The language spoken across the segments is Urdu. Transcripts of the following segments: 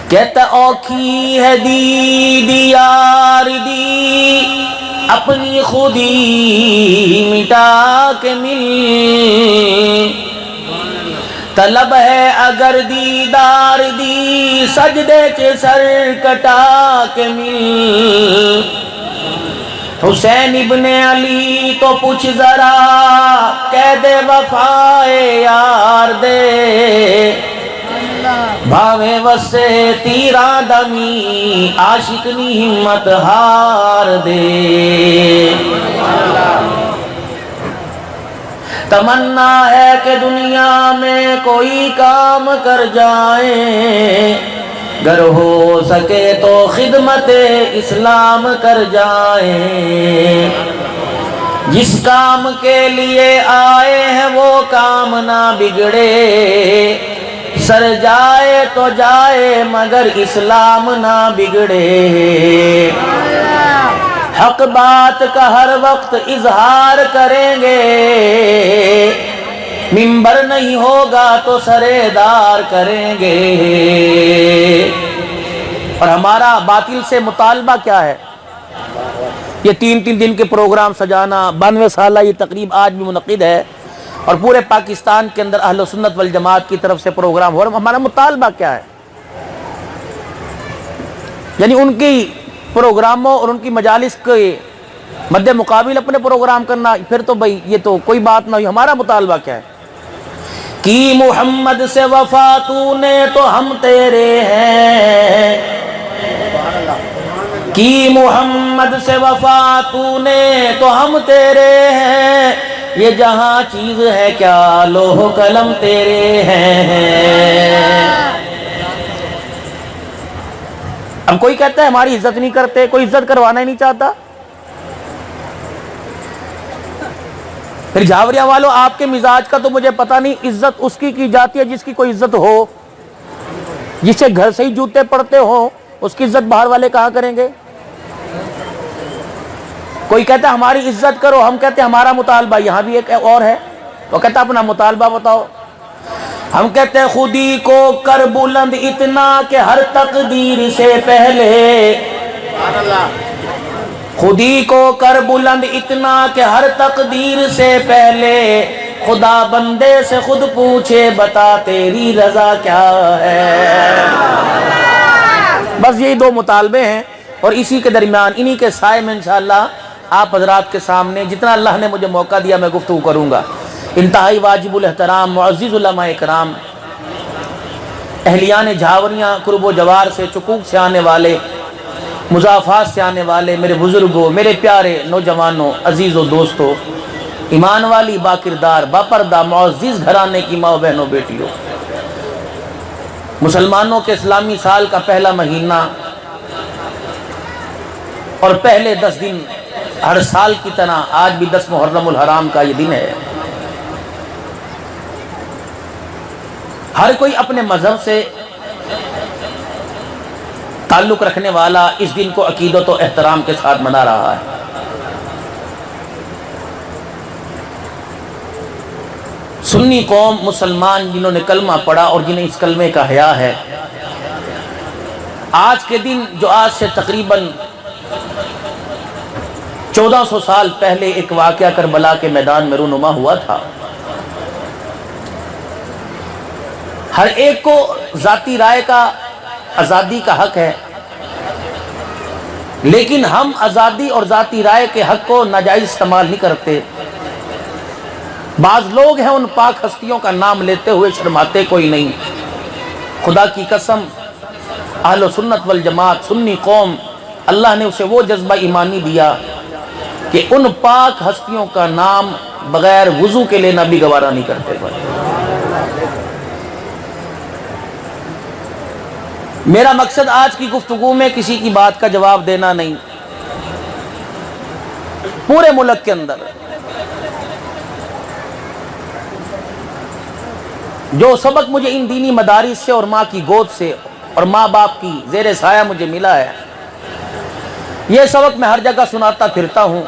کہتا اوکھی ہے دید یار دی اپنی خودی مٹا کے مل، طلب ہے اگر دیدار دی سجدے چے سر کٹا کے مل۔ حسین ابن علی تو پوچھ ذرا قید وفائے یار دے، بھاوے وسے تیرا دمی عاشق نی ہمت ہار دے۔ تمنا ہے کہ دنیا میں کوئی کام کر جائیں، گر ہو سکے تو خدمت اسلام کر جائیں، جس کام کے لیے آئے ہیں وہ کام نہ بگڑے، سر جائے تو جائے مگر اسلام نہ بگڑے۔ حق بات کا ہر وقت اظہار کریں گے، منبر نہیں ہوگا تو سردار کریں گے۔ اور ہمارا باطل سے مطالبہ کیا ہے؟ یہ 3 دن کے پروگرام سجانا، 92 سالہ یہ تقریب آج بھی منعقد ہے اور پورے پاکستان کے اندر اہل سنت والجماعت کی طرف سے پروگرام ہو رہا ہے۔ ہمارا مطالبہ کیا ہے؟ یعنی ان کی پروگراموں اور ان کی مجالس کے مد مقابل اپنے پروگرام کرنا، پھر تو بھائی یہ تو کوئی بات نہ ہوئی۔ ہمارا مطالبہ کیا ہے؟ کی محمد سے وفا تو نے تو ہم تیرے ہیں، کی محمد سے وفا تو نے تو ہم تیرے ہیں، یہ جہاں چیز ہے کیا لوح قلم تیرے ہیں۔ اب کوئی کہتا ہے ہماری عزت نہیں کرتے، کوئی عزت کروانا ہی نہیں چاہتا۔ پھر جھاوریاں والوں آپ کے مزاج کا تو مجھے پتہ نہیں، عزت اس کی جاتی ہے جس کی کوئی عزت ہو، جسے گھر سے ہی جوتے پڑتے ہوں، اس کی عزت باہر والے کہاں کریں گے؟ کوئی کہتا ہے ہماری عزت کرو، ہم کہتے ہیں ہمارا مطالبہ یہاں بھی ایک اور ہے، وہ کہتا ہے اپنا مطالبہ بتاؤ۔ ہم کہتے ہیں خودی کو کر بلند اتنا کہ ہر تقدیر سے پہلے، خودی کو کر بلند اتنا کہ ہر تقدیر سے پہلے، خدا بندے سے خود پوچھے بتا تیری رضا کیا ہے۔ بس یہی 2 مطالبے ہیں اور اسی کے درمیان انہی کے سائے میں انشاءاللہ آپ حضرات کے سامنے جتنا اللہ نے مجھے موقع دیا میں گفتگو کروں گا۔ انتہائی واجب الاحترام معزز علماء اکرام، اہلیان جھاوریاں، قرب و جوار سے، چکوک سے آنے والے، مضافات سے آنے والے میرے بزرگوں، میرے پیارے نوجوانوں، عزیزوں، دوستوں، ایمان والی باکردار باپردہ معزز گھرانے کی ماں بہنوں، بیٹیوں، مسلمانوں کے اسلامی سال کا پہلا مہینہ اور پہلے 10 دن ہر سال کی طرح آج بھی 10 محرم الحرام کا یہ دن ہے۔ ہر کوئی اپنے مذہب سے تعلق رکھنے والا اس دن کو عقیدت و احترام کے ساتھ منا رہا ہے۔ سنی قوم مسلمان جنہوں نے کلمہ پڑھا اور جنہیں اس کلمے کا حیا ہے، آج کے دن جو آج سے تقریباً 1400 سال پہلے ایک واقعہ کربلا کے میدان میں رونما ہوا تھا، ہر ایک کو ذاتی رائے کا، آزادی کا حق ہے، لیکن ہم آزادی اور ذاتی رائے کے حق کو ناجائز استعمال نہیں کرتے۔ بعض لوگ ہیں ان پاک ہستیوں کا نام لیتے ہوئے شرماتے کوئی نہیں۔ خدا کی قسم اہل سنت والجماعت سنی قوم، اللہ نے اسے وہ جذبہ ایمانی دیا کہ ان پاک ہستیوں کا نام بغیر وضو کے لینا بھی گوارا نہیں کرتے بھائی۔ میرا مقصد آج کی گفتگو میں کسی کی بات کا جواب دینا نہیں۔ پورے ملک کے اندر جو سبق مجھے ان دینی مدارس سے اور ماں کی گود سے اور ماں باپ کی زیر سایہ مجھے ملا ہے، یہ سبق میں ہر جگہ سناتا پھرتا ہوں۔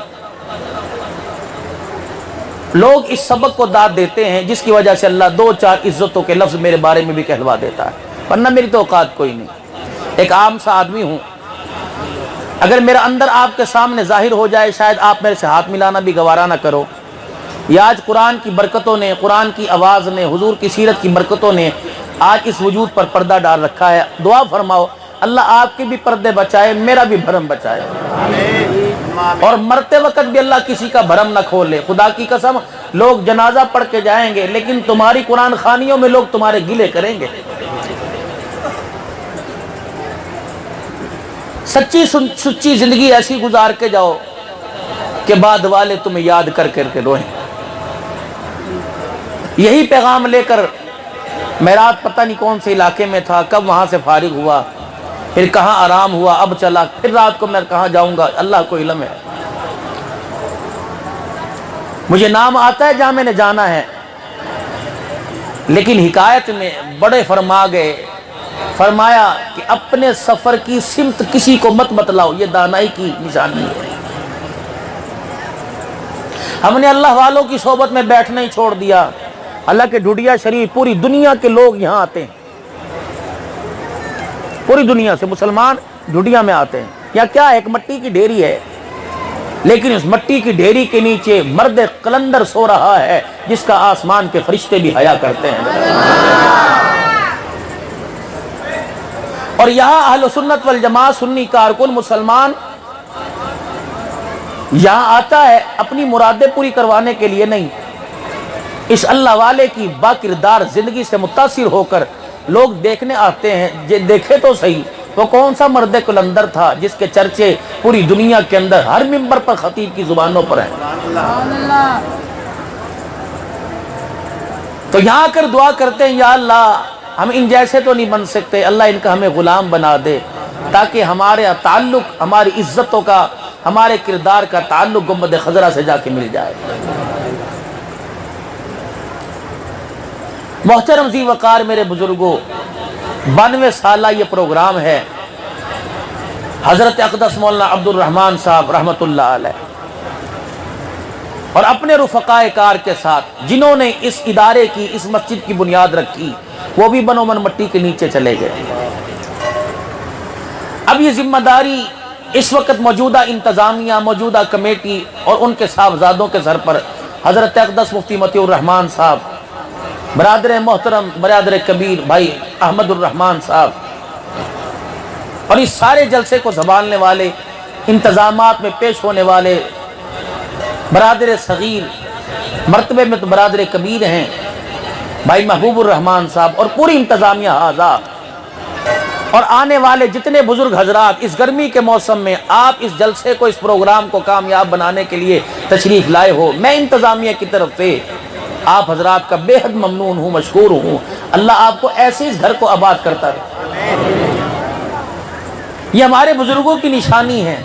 لوگ اس سبق کو داد دیتے ہیں جس کی وجہ سے اللہ 2-4 عزتوں کے لفظ میرے بارے میں بھی کہلوا دیتا ہے، ورنہ میری تو اوقات کوئی نہیں۔ ایک عام سا آدمی ہوں، اگر میرا اندر آپ کے سامنے ظاہر ہو جائے شاید آپ میرے سے ہاتھ ملانا بھی گوارا نہ کرو. یہ آج قرآن کی برکتوں نے، قرآن کی آواز نے، حضور کی سیرت کی برکتوں نے آج اس وجود پر پردہ ڈال رکھا ہے. دعا فرماؤ اللہ آپ کے بھی پردے بچائے، میرا بھی بھرم بچائے، اور مرتے وقت بھی اللہ کسی کا بھرم نہ کھولے. خدا کی قسم لوگ جنازہ پڑھ کے جائیں گے لیکن تمہاری قرآن خوانیوں میں لوگ تمہارے گلے کریں گے. سچی زندگی ایسی گزار کے جاؤ کہ بعد والے تمہیں یاد کر کر کے روئیں. یہی پیغام لے کر میں رات پتہ نہیں کون سے علاقے میں تھا، کب وہاں سے فارغ ہوا، پھر کہاں آرام ہوا، اب چلا، پھر رات کو میں کہاں جاؤں گا، اللہ کو علم ہے. مجھے نام آتا ہے جہاں میں نے جانا ہے، لیکن حکایت میں بڑے فرما گئے، فرمایا کہ اپنے سفر کی سمت کسی کو مت بتلاؤ، یہ دانائی کی نشانی ہے. ہم نے اللہ والوں کی صحبت میں بیٹھنا ہی چھوڑ دیا. اللہ کے ڈھڈیا شریف پوری دنیا کے لوگ یہاں آتے ہیں، پوری دنیا سے مسلمان ڈھڈیا میں آتے ہیں. یا کیا ایک مٹی کی ڈھیری ہے، لیکن اس مٹی کی ڈھیری کے نیچے مرد قلندر سو رہا ہے جس کا آسمان کے فرشتے بھی حیا کرتے ہیں. اور یہاں اہل سنت والجماعت سنی کارکن مسلمان یہاں آتا ہے اپنی مرادیں پوری کروانے کے لیے نہیں، اس اللہ والے کی با کردار زندگی سے متاثر ہو کر لوگ دیکھنے آتے ہیں. دیکھے تو صحیح وہ کون سا مرد قلندر تھا جس کے چرچے پوری دنیا کے اندر ہر منبر پر خطیب کی زبانوں پر ہیں. تو یہاں کر دعا کرتے ہیں یا اللہ ہم ان جیسے تو نہیں بن سکتے، اللہ ان کا ہمیں غلام بنا دے تاکہ ہمارے تعلق، ہماری عزتوں کا، ہمارے کردار کا تعلق گنبد خضرا سے جا کے مل جائے. محترم ذی وقار میرے بزرگوں، 92 سالہ یہ پروگرام ہے. حضرت اقدس مولانا عبد الرحمن صاحب رحمت اللہ علیہ اور اپنے رفقائے کار کے ساتھ جنہوں نے اس ادارے کی، اس مسجد کی بنیاد رکھی، وہ بھی بنو من مٹی کے نیچے چلے گئے. اب یہ ذمہ داری اس وقت موجودہ انتظامیہ، موجودہ کمیٹی اور ان کے صاحبزادوں کے سر پر حضرت اقدس مفتی مطیع الرحمن صاحب، برادر محترم، برادر کبیر بھائی احمد الرحمن صاحب، اور اس سارے جلسے کو سنبھالنے والے، انتظامات میں پیش ہونے والے برادر صغیر، مرتبے میں تو برادر کبیر ہیں بھائی محبوب الرحمن صاحب، اور پوری انتظامیہ حاضر، اور آنے والے جتنے بزرگ حضرات اس گرمی کے موسم میں آپ اس جلسے کو، اس پروگرام کو کامیاب بنانے کے لیے تشریف لائے ہو. میں انتظامیہ کی طرف سے آپ حضرات کا بے حد ممنون ہوں، مشکور ہوں. اللہ آپ کو ایسے اس گھر کو آباد کرتا رہے. یہ ہمارے بزرگوں کی نشانی ہے.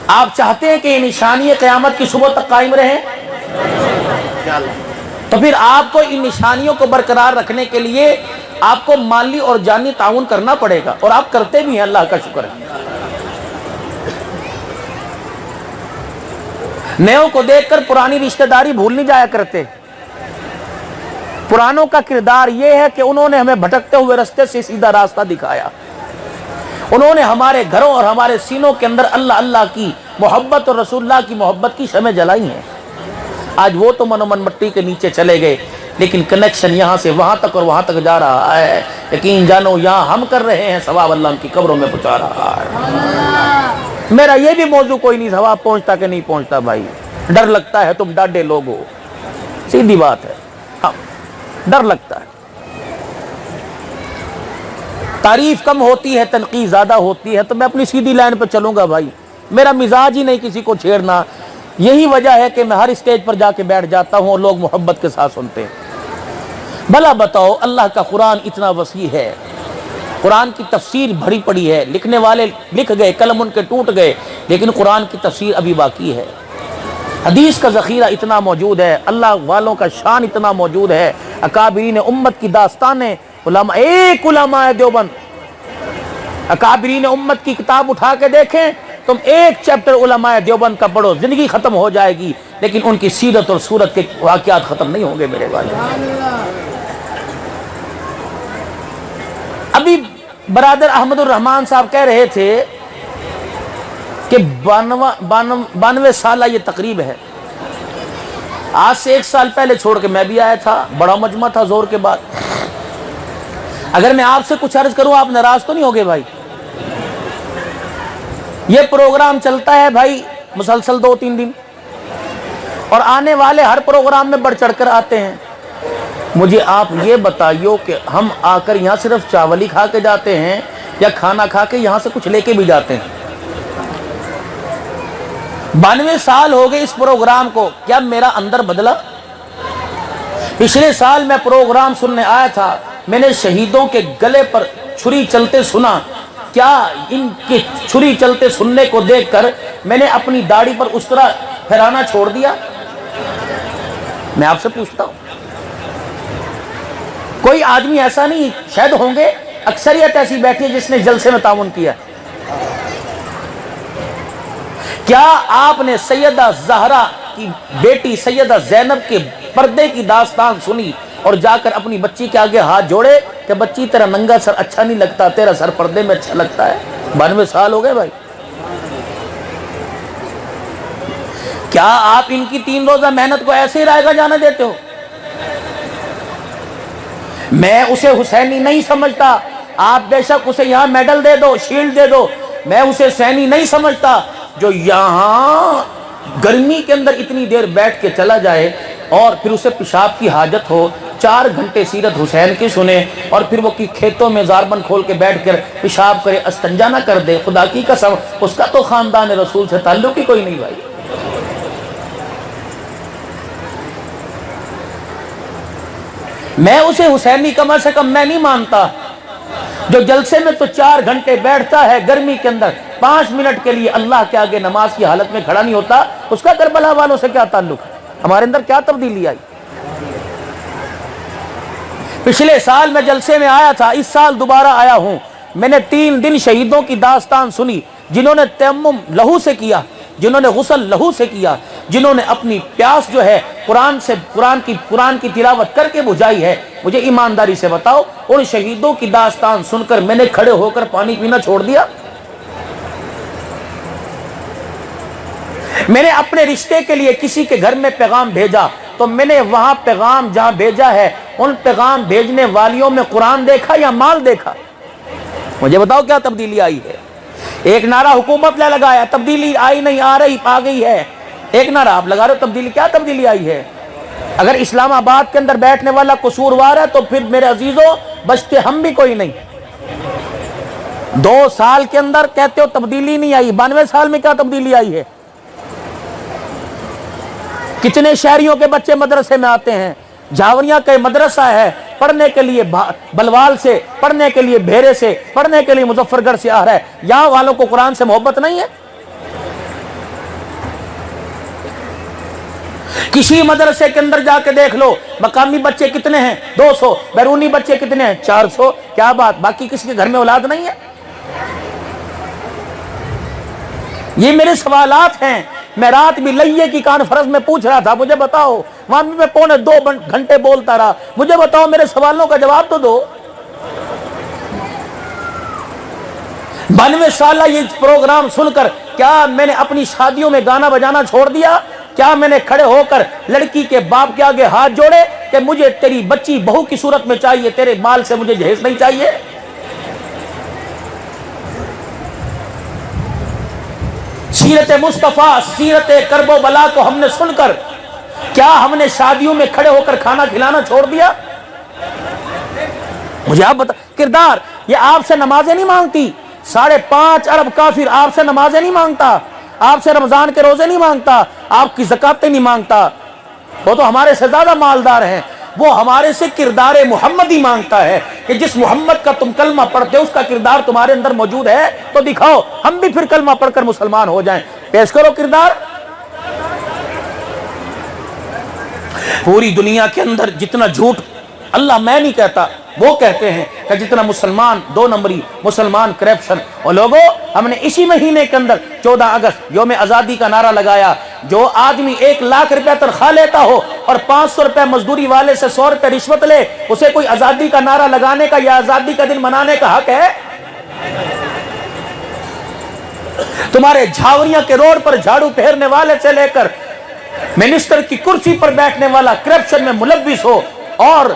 آپ چاہتے ہیں کہ یہ نشانی قیامت کی صبح تک قائم رہے، تو پھر آپ کو ان نشانیوں کو برقرار رکھنے کے لیے آپ کو مالی اور جانی تعاون کرنا پڑے گا، اور آپ کرتے بھی ہیں، اللہ کا شکر ہے. نیوں کو دیکھ کر پرانی رشتہ داری بھول نہیں جایا کرتے. پرانوں کا کردار یہ ہے کہ انہوں نے ہمیں بھٹکتے ہوئے راستے سے سیدھا راستہ دکھایا. انہوں نے ہمارے گھروں اور ہمارے سینوں کے اندر اللہ اللہ کی محبت اور رسول اللہ کی محبت کی شمع جلائی ہیں. آج وہ تو من و من مٹی کے نیچے چلے گئے، لیکن کنیکشن یہاں سے وہاں تک اور وہاں تک جا رہا ہے. یقین جانو یہاں ہم کر رہے ہیں، ثواب اللہ ان کی قبروں میں پہنچا رہا ہے. میرا یہ بھی موضوع کوئی نہیں ثواب پہنچتا کہ نہیں پہنچتا بھائی، ڈر لگتا ہے، تم ڈاڈے لوگ ہو، سیدھی بات ہے. ہاں ڈر لگتا ہے. تعریف کم ہوتی ہے، تنقید زیادہ ہوتی ہے، تو میں اپنی سیدھی لائن پہ چلوں گا بھائی. میرا مزاج ہی نہیں کسی کو چھیڑنا. یہی وجہ ہے کہ میں ہر اسٹیج پر جا کے بیٹھ جاتا ہوں اور لوگ محبت کے ساتھ سنتے ہیں. بھلا بتاؤ، اللہ کا قرآن اتنا وسیع ہے، قرآن کی تفسیر بھری پڑی ہے، لکھنے والے لکھ گئے، قلم ان کے ٹوٹ گئے، لیکن قرآن کی تفسیر ابھی باقی ہے. حدیث کا ذخیرہ اتنا موجود ہے، اللہ والوں کا شان اتنا موجود ہے. اکابرین امت کی داستانیں، علماء، ایک علماء دیوبند، اکابرین امت کی کتاب اٹھا کے دیکھیں، تم ایک چیپٹر علماء دیوبند کا پڑھو، زندگی ختم ہو جائے گی، لیکن ان کی سیرت اور صورت کے واقعات ختم نہیں ہوں گے میرے والے. برادر احمد الرحمان صاحب کہہ رہے تھے کہ 92 سالہ یہ تقریب ہے، آج سے 1 سال پہلے چھوڑ کے میں بھی آیا تھا، بڑا مجمع تھا زور کے بعد۔ اگر میں آپ سے کچھ عرض کروں آپ ناراض تو نہیں ہوگے بھائی؟ یہ پروگرام چلتا ہے بھائی مسلسل 2-3 دن، اور آنے والے ہر پروگرام میں بڑھ چڑھ کر آتے ہیں۔ مجھے آپ یہ بتائیو کہ ہم آ کر یہاں صرف چاول ہی کھا کے جاتے ہیں یا کھانا کھا کے یہاں سے کچھ لے کے بھی جاتے ہیں؟ 92 سال ہو گئے اس پروگرام کو، کیا میرا اندر بدلا؟ پچھلے سال میں پروگرام سننے آیا تھا، میں نے شہیدوں کے گلے پر چھری چلتے سنا، کیا ان کے چھری چلتے سننے کو دیکھ کر میں نے اپنی داڑھی پر اس طرح پھیرانا چھوڑ دیا؟ میں آپ سے پوچھتا ہوں، کوئی آدمی ایسا نہیں، شاید ہوں گے، اکثریت ایسی بیٹھی ہے جس نے جلسے میں تعاون کیا۔ کیا آپ نے سیدہ زہرا کی بیٹی سیدہ زینب کے پردے کی داستان سنی اور جا کر اپنی بچی کے آگے ہاتھ جوڑے کہ بچی تیرا ننگا سر اچھا نہیں لگتا، تیرا سر پردے میں اچھا لگتا ہے؟ 92 سال ہو گئے بھائی۔ کیا آپ ان کی 3 روزہ محنت کو ایسے ہی رائگاں جانے دیتے ہو؟ میں اسے حسینی نہیں سمجھتا، آپ بے شک اسے یہاں میڈل دے دو، شیلڈ دے دو، میں اسے حسینی نہیں سمجھتا جو یہاں گرمی کے اندر اتنی دیر بیٹھ کے چلا جائے اور پھر اسے پیشاب کی حاجت ہو، 4 گھنٹے سیرت حسین کی سنے اور پھر وہ کھیتوں میں زاربن کھول کے بیٹھ کر پیشاب کرے، استنجا نہ کر دے۔ خدا کی قسم اس کا تو خاندان رسول سے تعلق ہی کوئی نہیں بھائی۔ میں اسے حسینی کم سے کم میں نہیں مانتا جو جلسے میں تو 4 گھنٹے بیٹھتا ہے گرمی کے اندر، 5 منٹ کے لیے اللہ کے آگے نماز کی حالت میں کھڑا نہیں ہوتا، اس کا کربلا والوں سے کیا تعلق ہے؟ ہمارے اندر کیا تبدیلی آئی؟ پچھلے سال میں جلسے میں آیا تھا، اس سال دوبارہ آیا ہوں، میں نے 3 دن شہیدوں کی داستان سنی، جنہوں نے تیمم لہو سے کیا، جنہوں نے غسل لہو سے کیا، جنہوں نے اپنی پیاس جو ہے قرآن کی تلاوت کر کے بجھائی ہے۔ مجھے ایمانداری سے بتاؤ، ان شہیدوں کی داستان سن کر میں نے کھڑے ہو کر پانی پینا چھوڑ دیا؟ میں نے اپنے رشتے کے لیے کسی کے گھر میں پیغام بھیجا تو میں نے وہاں پیغام جہاں بھیجا ہے ان پیغام بھیجنے والیوں میں قرآن دیکھا یا مال دیکھا؟ مجھے بتاؤ کیا تبدیلی آئی ہے؟ ایک نعرہ حکومت نے لگایا، تبدیلی آئی نہیں، آ رہی، آ گئی ہے۔ ایک نعرہ آپ لگا رہے ہو، تبدیلی کیا تبدیلی آئی ہے؟ اگر اسلام آباد کے اندر بیٹھنے والا قصوروار ہے تو پھر میرے عزیزوں بچتے ہم بھی کوئی نہیں۔ 2 سال کے اندر کہتے ہو تبدیلی نہیں آئی، 92 سال میں کیا تبدیلی آئی ہے؟ کتنے شہریوں کے بچے مدرسے میں آتے ہیں، جھاوریاں کا مدرسہ ہے، پڑھنے کے لیے بلوال سے، پڑھنے کے لیے بھیرے سے، پڑھنے کے لیے مظفر گڑھ سے آ رہا ہے، یہاں والوں کو قرآن سے محبت نہیں ہے؟ کسی مدرسے کے اندر جا کے دیکھ لو، مقامی بچے کتنے ہیں؟ 200، بیرونی بچے کتنے ہیں؟ 400۔ کیا بات، باقی کسی کے گھر میں اولاد نہیں ہے؟ یہ میرے سوالات ہیں، میں رات بھی لئیے کی کانفرنس میں پوچھ رہا تھا، مجھے بتاؤ، وہاں بھی میں 2.25 گھنٹے بولتا رہا، مجھے بتاؤ میرے سوالوں کا جواب تو دو۔ 92 سالہ یہ پروگرام سن کر کیا میں نے اپنی شادیوں میں گانا بجانا چھوڑ دیا؟ کیا میں نے کھڑے ہو کر لڑکی کے باپ کے آگے ہاتھ جوڑے کہ مجھے تیری بچی بہو کی صورت میں چاہیے، تیرے مال سے مجھے جہیز نہیں چاہیے؟ سیرت مصطفیٰ، سیرت کرب و بلا کو ہم نے سن کر کیا ہم نے شادیوں میں کھڑے ہو کر کھانا کھلانا چھوڑ دیا؟ مجھے آپ بتا، کردار یہ آپ سے نمازیں نہیں مانگتی، 5.5 ارب کافر آپ سے نمازیں نہیں مانگتا، آپ سے رمضان کے روزے نہیں مانگتا، آپ کی زکاتیں نہیں مانگتا، وہ تو ہمارے سے زیادہ مالدار ہیں، وہ ہمارے سے کردار محمدی مانگتا ہے کہ جس محمد کا تم کلمہ پڑھتے ہو اس کا کردار تمہارے اندر موجود ہے تو دکھاؤ، ہم بھی پھر کلمہ پڑھ کر مسلمان ہو جائیں۔ پیش کرو کردار۔ پوری دنیا کے اندر جتنا جھوٹ، اللہ میں نہیں کہتا، وہ کہتے ہیں کہ جتنا مسلمان 2 نمبری، مسلمان کرپشن، اور لوگوں ہم نے اسی مہینے کے اندر 14 اگست یوم آزادی کا نعرہ لگایا، جو آدمی 1 لاکھ روپے تنخواہ لیتا ہو اور 500 روپے مزدوری والے سے 100 روپے رشوت لے، اسے کوئی آزادی کا نعرہ لگانے کا یا آزادی کا دن منانے کا حق ہے؟ تمہارے جھاوریاں کے روڈ پر جھاڑو پھیرنے والے سے لے کر منسٹر کی کرسی پر بیٹھنے والا کرپشن میں ملوث ہو اور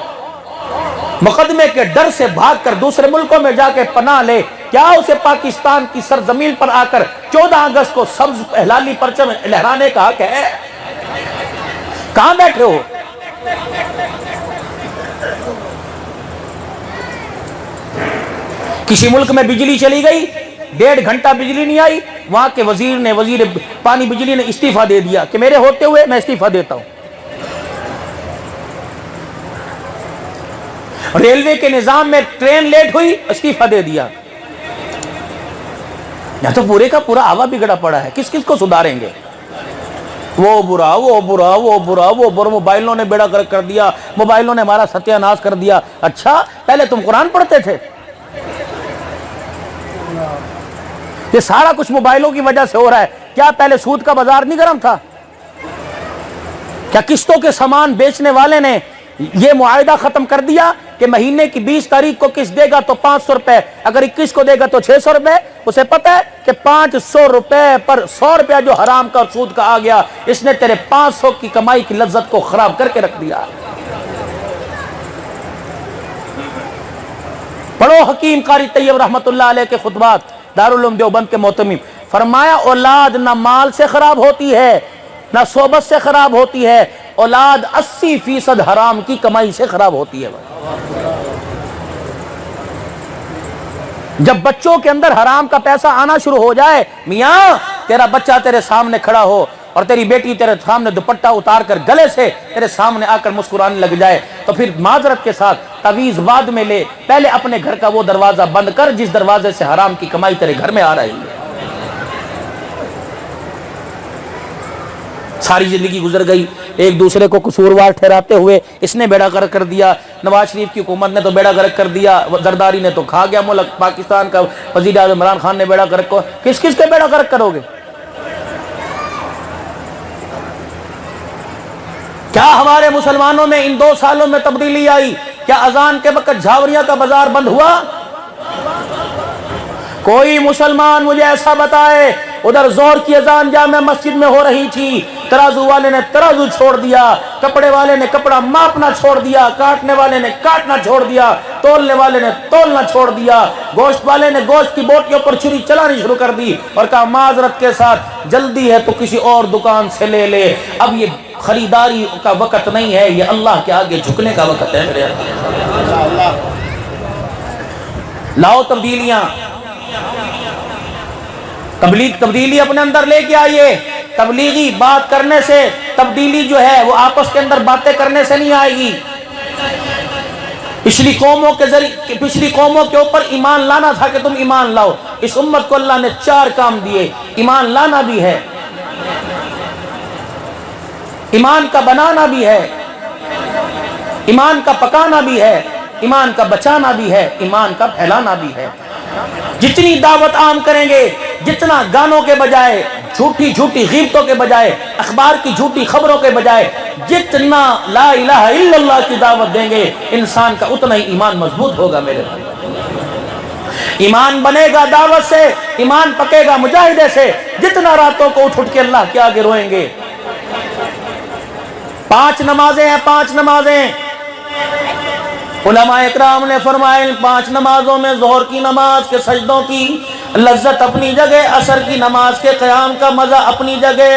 مقدمے کے ڈر سے بھاگ کر دوسرے ملکوں میں جا کے پناہ لے، کیا اسے پاکستان کی سرزمین پر آ کر 14 اگست کو سبز ہلالی پرچم لہرانے کا حق ہے؟ کہاں بیٹھے ہو؟ کسی ملک میں بجلی چلی گئی، 1.5 گھنٹہ بجلی نہیں آئی، وہاں کے وزیر پانی بجلی نے استعفیٰ دے دیا کہ میرے ہوتے ہوئے میں استعفیٰ دیتا ہوں۔ ریلوے کے نظام میں ٹرین لیٹ ہوئی، استعفیٰ دے دیا۔ یا تو پورے کا پورا آوا بگڑا پڑا ہے، کس کس کو سدھاریں گے؟ وہ برا وہ برا وہ برا وہ برا، موبائلوں نے بیڑا غرق کر دیا، موبائلوں نے ہمارا ستیہ ناش کر دیا۔ اچھا، پہلے تم قرآن پڑھتے تھے؟ یہ سارا کچھ موبائلوں کی وجہ سے ہو رہا ہے۔ کیا پہلے سود کا بازار نہیں گرم تھا؟ کیا قسطوں کے سامان بیچنے والے نے یہ معاہدہ ختم کر دیا کہ مہینے کی 20 تاریخ کو قسط دے گا تو 500 روپے، اگر 21 کو دے گا تو 600 روپے؟ اسے پتہ ہے کہ 500 روپے پر 100 روپیہ جو حرام کا اور سود کا آ گیا، اس نے تیرے 500 کی کمائی کی لذت کو خراب کر کے رکھ دیا۔ پڑھو حکیم قاری طیب رحمت اللہ علیہ کے خطبات، دارالعلوم دیوبند کے محتمم، فرمایا اولاد نہ مال سے خراب ہوتی ہے نہ صحبت سے خراب ہوتی ہے، اولاد 80% حرام کی کمائی سے خراب ہوتی ہے۔ جب بچوں کے اندر حرام کا پیسہ آنا شروع ہو جائے، میاں تیرا بچہ تیرے سامنے کھڑا ہو اور تیری بیٹی تیرے سامنے دوپٹہ اتار کر گلے سے تیرے سامنے آ کر مسکرانے لگ جائے تو پھر معذرت کے ساتھ تعویذ بعد میں لے، پہلے اپنے گھر کا وہ دروازہ بند کر جس دروازے سے حرام کی کمائی تیرے گھر میں آ رہی ہے۔ ساری زندگی گزر گئی ایک دوسرے کو قصوروار ٹھہراتے ہوئے، اس نے بیڑا غرق کر دیا، نواز شریف کی حکومت نے تو بیڑا غرق کر دیا، زرداری نے تو کھا گیا ملک، پاکستان کا وزیر اعظم عمران خان نے بیڑا غرق کو، کس کس کے بیڑا غرق کرو گے؟ کیا ہمارے مسلمانوں میں ان 2 سالوں میں تبدیلی آئی؟ کیا اذان کے وقت جھاوریاں کا بازار بند ہوا؟ کوئی مسلمان مجھے ایسا بتائے، ادھر زور کی اذان جامع مسجد میں ہو رہی تھی، ترازو والے نے ترازو چھوڑ دیا، کپڑے والے نے کپڑا ماپنا چھوڑ دیا، کاٹنے والے نے کاٹنا چھوڑ دیا، تولنے والے نے تولنا چھوڑ دیا، گوشت والے نے گوشت کی بوٹیوں پر چھری چلانی شروع کر دی اور کہا معذرت کے ساتھ جلدی ہے تو کسی اور دکان سے لے لے، اب یہ خریداری کا وقت نہیں ہے، یہ اللہ کے آگے جھکنے کا وقت ہے۔ میرے اللہ لاؤ تبدیلیاں، تبدیلی اپنے اندر لے کے آئیے۔ تبلیغی بات کرنے سے تبدیلی جو ہے وہ آپس کے اندر باتیں کرنے سے نہیں آئے گی۔ پچھلی قوموں کے اوپر ایمان لانا تھا کہ تم ایمان لاؤ، اس امت کو اللہ نے 4 کام دیے، ایمان لانا بھی ہے، ایمان کا بنانا بھی ہے، ایمان کا پکانا بھی ہے، ایمان کا بچانا بھی ہے، ایمان کا پھیلانا بھی ہے۔ جتنی دعوت عام کریں گے، جتنا گانوں کے بجائے، جھوٹی غیبتوں کے بجائے، اخبار کی جھوٹی خبروں کے بجائے جتنا لا الہ الا اللہ کی دعوت دیں گے، انسان کا اتنا ہی ایمان مضبوط ہوگا۔ میرے بھائی، ایمان بنے گا دعوت سے، ایمان پکے گا مجاہدے سے۔ جتنا راتوں کو اٹھ کے اللہ کے آگے روئیں گے۔ 5 نمازیں ہیں، 5 نمازیں علماء اکرام نے فرمایا ان 5 نمازوں میں ظہر کی نماز کے سجدوں کی لذت اپنی جگہ، عصر کی نماز کے قیام کا مزہ اپنی جگہ،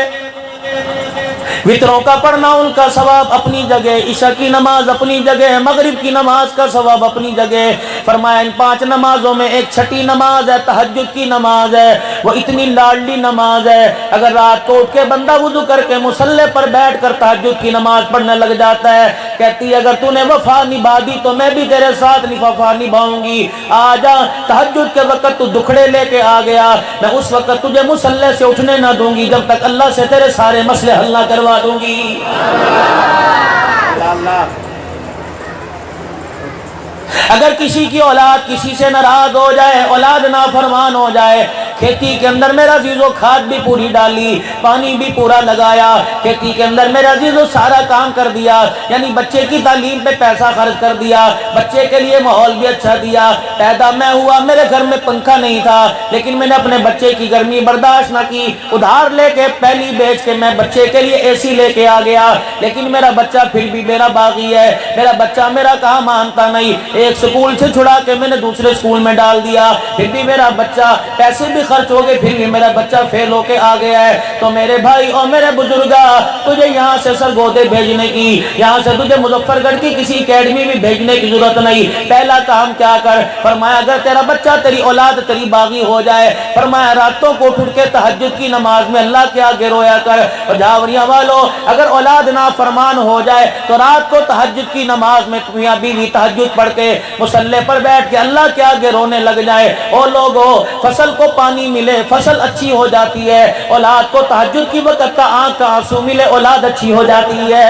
وطروں کا پڑھنا ان کا ثواب اپنی جگہ، عشاء کی نماز اپنی جگہ، مغرب کی نماز کا ثواب اپنی جگہ۔ فرمایا ان 5 نمازوں میں ایک چھٹی نماز ہے، تہجد کی نماز ہے، وہ اتنی لاڈلی نماز ہے، اگر رات کو اٹھ کے بندہ وضو کر کے مصلی پر بیٹھ کر تہجد کی نماز پڑھنے لگ جاتا ہے، کہتی ہے اگر تو نے وفا نبھا دی تو میں بھی تیرے ساتھ وفا نبھاؤں گی، آ جا تہجد کے وقت تو دکھڑے لے کے آ گیا، میں اس وقت تجھے مصلی سے اٹھنے نہ دوں گی جب تک اللہ سے تیرے سارے مسئلے حل نہ کروا دوں گی۔ اگر کسی کی اولاد کسی سے ناراض ہو جائے، اولاد نافرمان ہو جائے، کھیتی کے اندر میرا عزیزو کھاد بھی پوری ڈالی، پانی بھی پورا لگایا، کھیتی کے اندر میرا عزیزو سارا کام کر دیا، یعنی بچے کی تعلیم پہ پیسہ خرچ کر دیا، بچے کے لیے ماحول بھی اچھا دیا، پیدا میں ہوا، میرے گھر میں پنکھا نہیں تھا، لیکن میں نے اپنے بچے کی گرمی برداشت نہ کی، ادھار لے کے پہلی بیچ کے میں بچے کے لیے اے سی لے کے آ گیا، لیکن میرا بچہ پھر بھی میرا باغی ہے، میرا بچہ میرا کہا مانتا نہیں، ایک سکول سے چھڑا کے میں نے دوسرے سکول میں ڈال دیا، پھر بھی میرا بچہ، پیسے بھی خرچ ہو گئے، پھر بھی میرا بچہ فیل ہو کے آ گیا ہے۔ تو میرے بھائی اور میرے بزرگا، تجھے یہاں سے سرگودے بھیجنے کی، یہاں سے تجھے مظفر گڑھ کی کسی اکیڈمی بھی بھیجنے کی ضرورت نہیں، پہلا کام کیا کر، فرمایا اگر تیرا بچہ، تیری اولاد تیری باغی ہو جائے، فرمایا راتوں کو اٹھ کے تہجد کی نماز میں اللہ کے آگے رویا کر، اور جاوریاں والو اگر اولاد نافرمان ہو جائے تو رات کو تہجد کی نماز میں میاں بیوی تہجد پڑھ کے مصلی پر بیٹھ کے اللہ کے آگے رونے لگ جائے، او لوگو فصل کو پانی ملے، فصل اچھی ہو جاتی ہے، اولاد کو تہجد کی وقت کا آنکھ کا آنسو ملے، اولاد اچھی ہو جاتی ہے۔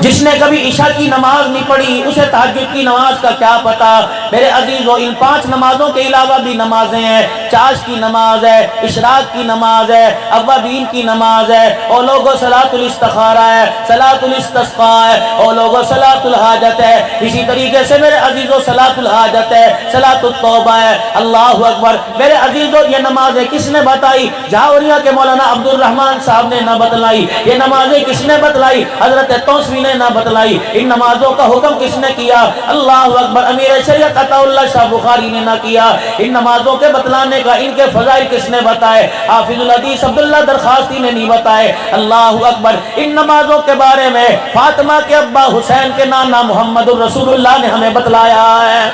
جس نے کبھی عشاء کی نماز نہیں پڑھی اسے تہجد کی نماز کا کیا پتا۔ میرے عزیزو ان 5 نمازوں کے علاوہ بھی نمازیں ہیں، چاش کی نماز ہے، اشراق کی نماز ہے، اوابین کی نماز ہے، اور لوگوں صلاۃ الاستخارہ ہے، صلاۃ الاستسقاء ہے، اور لوگوں صلاۃ الحاجت ہے، اسی طریقے سے میرے عزیزو صلاۃ الحاجت ہے، صلاۃ التوبہ ہے، اللہ اکبر۔ میرے عزیزو یہ نمازیں کس نے بتائی؟ جاوریہ کے مولانا عبد الرحمن صاحب نے نہ بتلائی۔ یہ نمازیں کس نے بتلائی؟ حضرت توسوی نے نہ بتلائی۔ ان نمازوں کا حکم کس نے کیا؟ اللہ اکبر، امیر شریعت عطا اللہ شاہ بخاری نے نہ کیا۔ ان نمازوں کے بتلانے کا، ان کے فضائل کس نے بتائے؟ حافظ الحدیث عبداللہ درخواستی نے نہیں بتائے۔ اللہ اکبر، ان نمازوں کے بارے میں فاطمہ کے ابا حسین کے نانا محمد الرسول اللہ نے ہمیں بتلایا ہے۔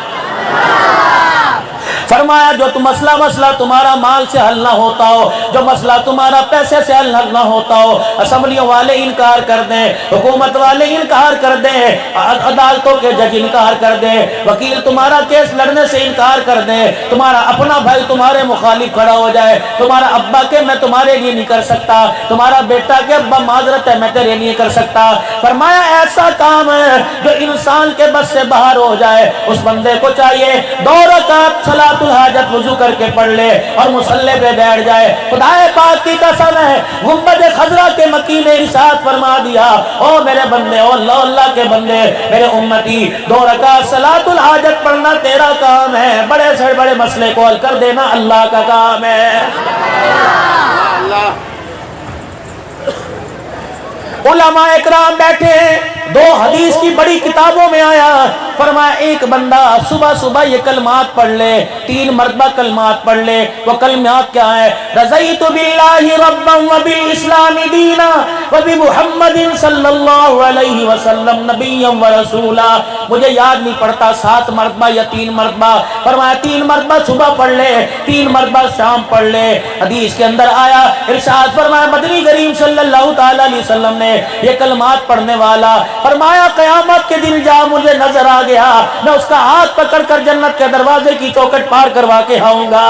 فرمایا جو مسئلہ تمہارا مال سے حل نہ ہوتا ہو، جو مسئلہ تمہارا پیسے سے حل نہ ہوتا ہو، اسمبلیوں والے انکار کر دیں، حکومت والے انکار کر دیں، عدالتوں کے جج انکار کر دیں، وکیل تمہارا کیس لڑنے سے انکار کر دیں، تمہارا اپنا بھائی تمہارے مخالف کھڑا ہو جائے، تمہارا ابا کہ میں تمہارے لیے نہیں کر سکتا، تمہارا بیٹا کہ ابا معذرت ہے میں تیرے لیے کر سکتا، فرمایا ایسا کام ہے جو انسان کے بس سے باہر ہو جائے، اس بندے کو چاہیے 2 رکعت صلاۃ الحاجت وضو کر کے پڑھ لے اور مصلی پہ بیٹھ جائے۔ خدا پاک کی قسم ہے، گنبد خضرا کے مکی نے ارشاد فرما دیا، او میرے بندے، او اللہ کے بندے، میرے امتی، 2 رکعت صلاۃ الحاجت پڑھنا تیرا کام ہے، بڑے سے بڑے مسئلے کو حل کر دینا اللہ کا کام ہے۔ علماء اکرام بیٹھے ہیں، 2 حدیث کی بڑی کتابوں میں آیا، فرمایا ایک بندہ صبح یہ کلمات پڑھ لے، 3 مرتبہ کلمات پڑھ لے۔ وہ کلمات کیا ہے؟ رضیت باللہ ربا وبالاسلام دینا وبمحمد صلی اللہ علیہ وسلم نبیا ورسولا۔ مجھے یاد نہیں پڑتا 7 مرتبہ یا 3 مرتبہ، فرمایا 3 مرتبہ صبح پڑھ لے، 3 مرتبہ شام پڑھ لے۔ حدیث کے اندر آیا، ارشاد فرمایا مدنی کریم صلی اللہ تعالی علیہ وسلم نے یہ کلمات پڑھنے والا، فرمایا قیامت کے دن جا مجھے نظر آ گیا، میں اس کا ہاتھ پکڑ کر جنت کے دروازے کی چوکھٹ پار کروا کے آؤں گا۔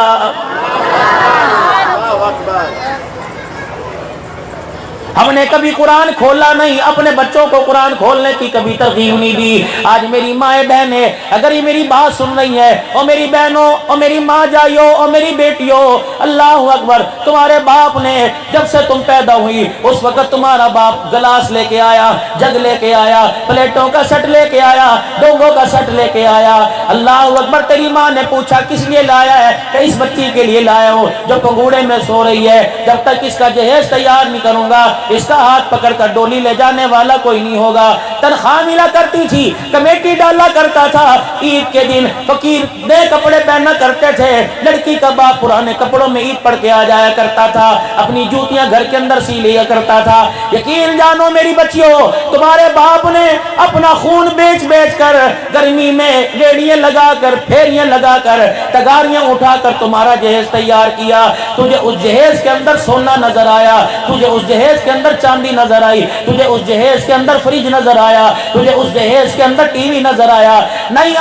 ہم نے کبھی قرآن کھولا نہیں، اپنے بچوں کو قرآن کھولنے کی کبھی ترغیب نہیں دی۔ آج میری مائیں بہنیں اگر یہ میری بات سن رہی ہے، اور میری بہنوں اور میری ماں جائیوں اور میری بیٹیوں، اللہ اکبر، تمہارے باپ نے جب سے تم پیدا ہوئی اس وقت تمہارا باپ گلاس لے کے آیا، جگ لے کے آیا، پلیٹوں کا سیٹ لے کے آیا، ڈونگوں کا سیٹ لے کے آیا، اللہ اکبر۔ تیری ماں نے پوچھا کس لیے لایا ہے؟ کہ اس بچی کے لیے لایا ہوں جو پنگوڑے میں سو رہی ہے، جب تک اس کا جہیز تیار نہیں کروں گا اس کا ہاتھ پکڑ کر ڈولی لے جانے والا کوئی نہیں ہوگا۔ تنخواہ ملا کرتی تھی، کمیٹی ڈالا کرتا تھا، عید کے دن فقیر نئے کپڑے پہنا کرتے تھے، لڑکی کا باپ پرانے کپڑوں میں عید پڑھ کے آ جایا کرتا تھا، اپنی جوتیاں گھر کے اندر سی لیا کرتا تھا۔ یقین جانو میری بچیوں، تمہارے باپ نے اپنا خون بیچ بیچ کر گرمی میں ریڑیاں لگا کر، پھیریاں لگا کر، تگاریاں اٹھا کر تمہارا جہیز تیار کیا۔ تجھے اس جہیز کے اندر سونا نظر آیا، تجھے اس جہیز کے اندر چاندی نظر آئی, تجھے اس جہیز کے اندر فریج نظر آیا, تجھے اس جہیز کے اندر ٹی وی نظر آیا, نہیں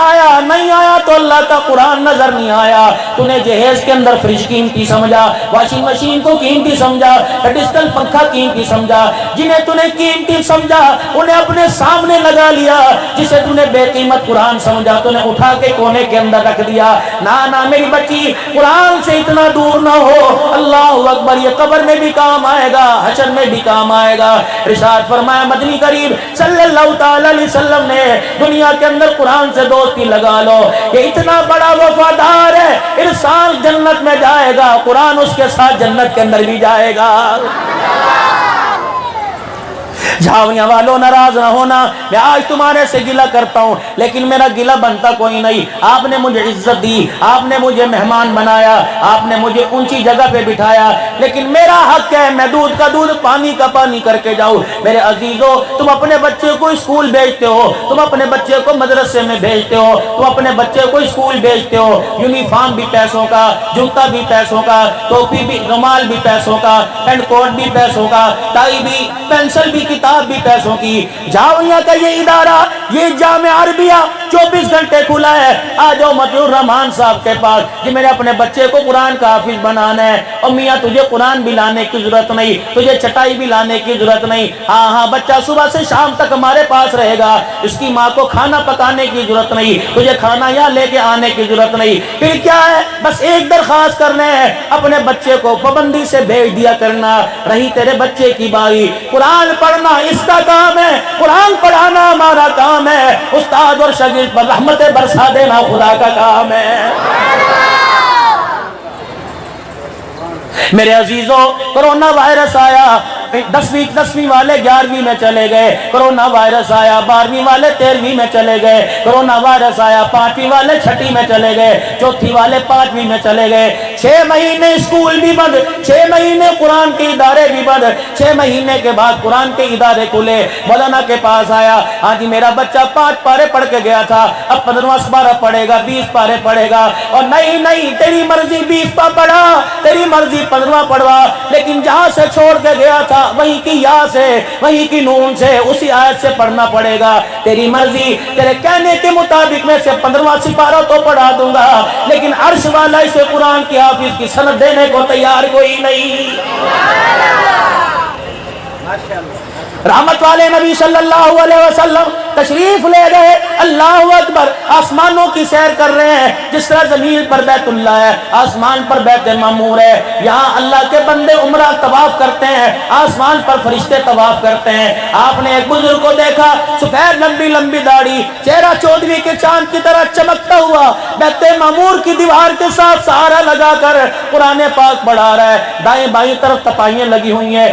آیا تو اللہ کا قرآن نظر نہیں آیا. تو نے جہیز کے اندر فریج قیمتی سمجھا, واشنگ مشین کو قیمتی سمجھا, ڈیجیٹل پنکھا قیمتی سمجھا. جنہیں تو نے قیمتی سمجھا انہیں اپنے سامنے لگا لیا. جسے تو نے بے قیمت قرآن سمجھا تو نے اٹھا کے کونے کے اندر رکھ دیا. نا میری بچی, قرآن سے اتنا دور نہ ہو. اللہ اکبر, یہ قبر میں بھی کام آئے گا, حشر میں بھی کام آئے گا. ارشاد فرمایا مدنی کریم صلی اللہ تعالی علیہ وسلم نے, دنیا کے اندر قرآن سے دوستی لگا لو, یہ اتنا بڑا وفادار ہے, انسان جنت میں جائے گا, قرآن اس کے ساتھ جنت کے اندر بھی جائے گا. جھاویاں والوں ناراض نہ ہونا, میں آج تمہارے سے گلہ کرتا ہوں لیکن میرا گلہ بنتا کوئی نہیں. آپ نے مجھے عزت دی, آپ نے مجھے مہمان بنایا, آپ نے مجھے اونچی جگہ پہ بٹھایا, لیکن میرا حق ہے میں دودھ کا دودھ پانی کا پانی کر کے جاؤں. میرے عزیزو, تم اپنے بچے کو اسکول بھیجتے ہو, تم اپنے بچے کو مدرسے میں بھیجتے ہو, تم اپنے بچے کو اسکول بھیجتے ہو, یونیفارم بھی پیسوں کا, جوتا بھی پیسوں کا, ٹوپی بھی, رومال بھی پیسوں کا, پینٹ کوٹ بھی پیسوں کا, ٹائی بھی, پینسل بھی, کتاب بھی پیسوں کی. جاویہ کا یہ ادارہ, یہ جامعہ عربیہ 24 گھنٹے کھلا ہے. آ جاؤ مطیع الرحمان صاحب کے پاس, کہ میرے اپنے بچے کو قرآن کا حافظ بنانا ہے. اور میاں تجھے قرآن بھی لانے کی ضرورت نہیں, تجھے چٹائی بھی لانے کی ضرورت نہیں. ہاں بچہ صبح سے شام تک ہمارے پاس رہے گا, اس کی ماں کو کھانا پکانے کی ضرورت نہیں, تجھے کھانا یہاں لے کے آنے کی ضرورت نہیں. پھر کیا ہے, بس ایک درخواست کرنے ہے, اپنے بچے کو پابندی سے بھیج دیا کرنا. رہی تیرے بچے کی باری, قرآن پڑھنا اس کا کام ہے, قرآن پڑھانا ہمارا کام ہے, استاد اور شاگرد پر رحمتیں برسا دینا خدا کا کام ہے. میرے عزیزوں, کرونا وائرس آیا, 10ویں والے 11ویں میں چلے گئے, کرونا وائرس آیا, 12ویں والے 13ویں میں چلے گئے, کرونا وائرس آیا, 5ویں والے 6ٹھی میں چلے گئے, چوتھی والے 5ویں میں چلے گئے. 6 مہینے اسکول بھی بند, 6 مہینے قرآن کے ادارے بھی بند. 6 مہینے کے بعد قرآن کے ادارے کھلے. مولانا کے پاس آیا, ہاں جی میرا بچہ 5 پارے پڑھ کے گیا تھا, اب 15واں پارہ پڑھے گا, 20 پارے پڑھے گا. اور نہیں تیری مرضی 20 پا پڑھا, تیری مرضی 15واں پڑھوا, لیکن جہاں سے چھوڑ کے گیا تھا وہیں کی یا سے, وہیں کی نون سے, اسی آیت سے پڑھنا پڑے گا. تیری مرضی, تیرے کہنے کے مطابق میں سے 15واں سپارہ تو پڑھا دوں گا, لیکن عرش والا اسے قرآن کی حافظ کی سند دینے کو تیار کوئی نہیں. رحمت والے نبی صلی اللہ علیہ وسلم تشریف لے گئے, اللہ اکبر, آسمانوں کی سیر کر رہے ہیں. جس طرح زمین پر بیت اللہ ہے, آسمان پر بیت معمور ہے, یہاں اللہ کے بندے عمرہ طواف کرتے ہیں, آسمان پر فرشتے طواف کرتے ہیں. آپ نے ایک بزرگ کو دیکھا, سفید لمبی داڑھی, چہرہ 14ویں کے چاند کی طرح چمکتا ہوا, بیت معمور کی دیوار کے ساتھ سہارا لگا کر قرآن پاک پڑھا رہا ہے. دائیں بائیں طرف تپائیاں لگی ہوئی ہیں.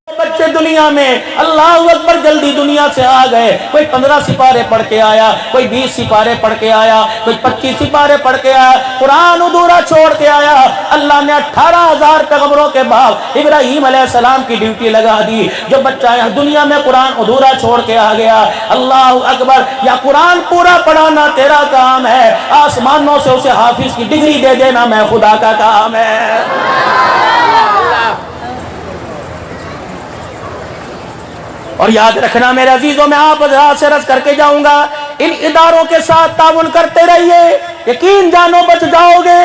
بچے دنیا میں, اللہ اکبر, جلدی دنیا سے آ گئے. کوئی 15 سپارے پڑھ کے آیا, کوئی 20 سپارے پڑھ کے آیا, کوئی 25 سپارے پڑھ کے آیا, قرآن ادھورا چھوڑ کے آیا. اللہ نے 18,000 پیغمبروں کے بعد ابراہیم علیہ السلام کی ڈیوٹی لگا دی. جو بچہ دنیا میں قرآن ادھورا چھوڑ کے آ گیا, اللہ اکبر, یا قرآن پورا پڑھانا تیرا کام ہے, آسمانوں سے اسے حافظ کی ڈگری دے دینا میں خدا کا کام ہے. اور یاد رکھنا میرے عزیزوں, میں آپ حضرات سے عرض کر کے جاؤں گا, ان اداروں کے ساتھ تعاون کرتے رہیے, یقین جانو بچ جاؤ گے.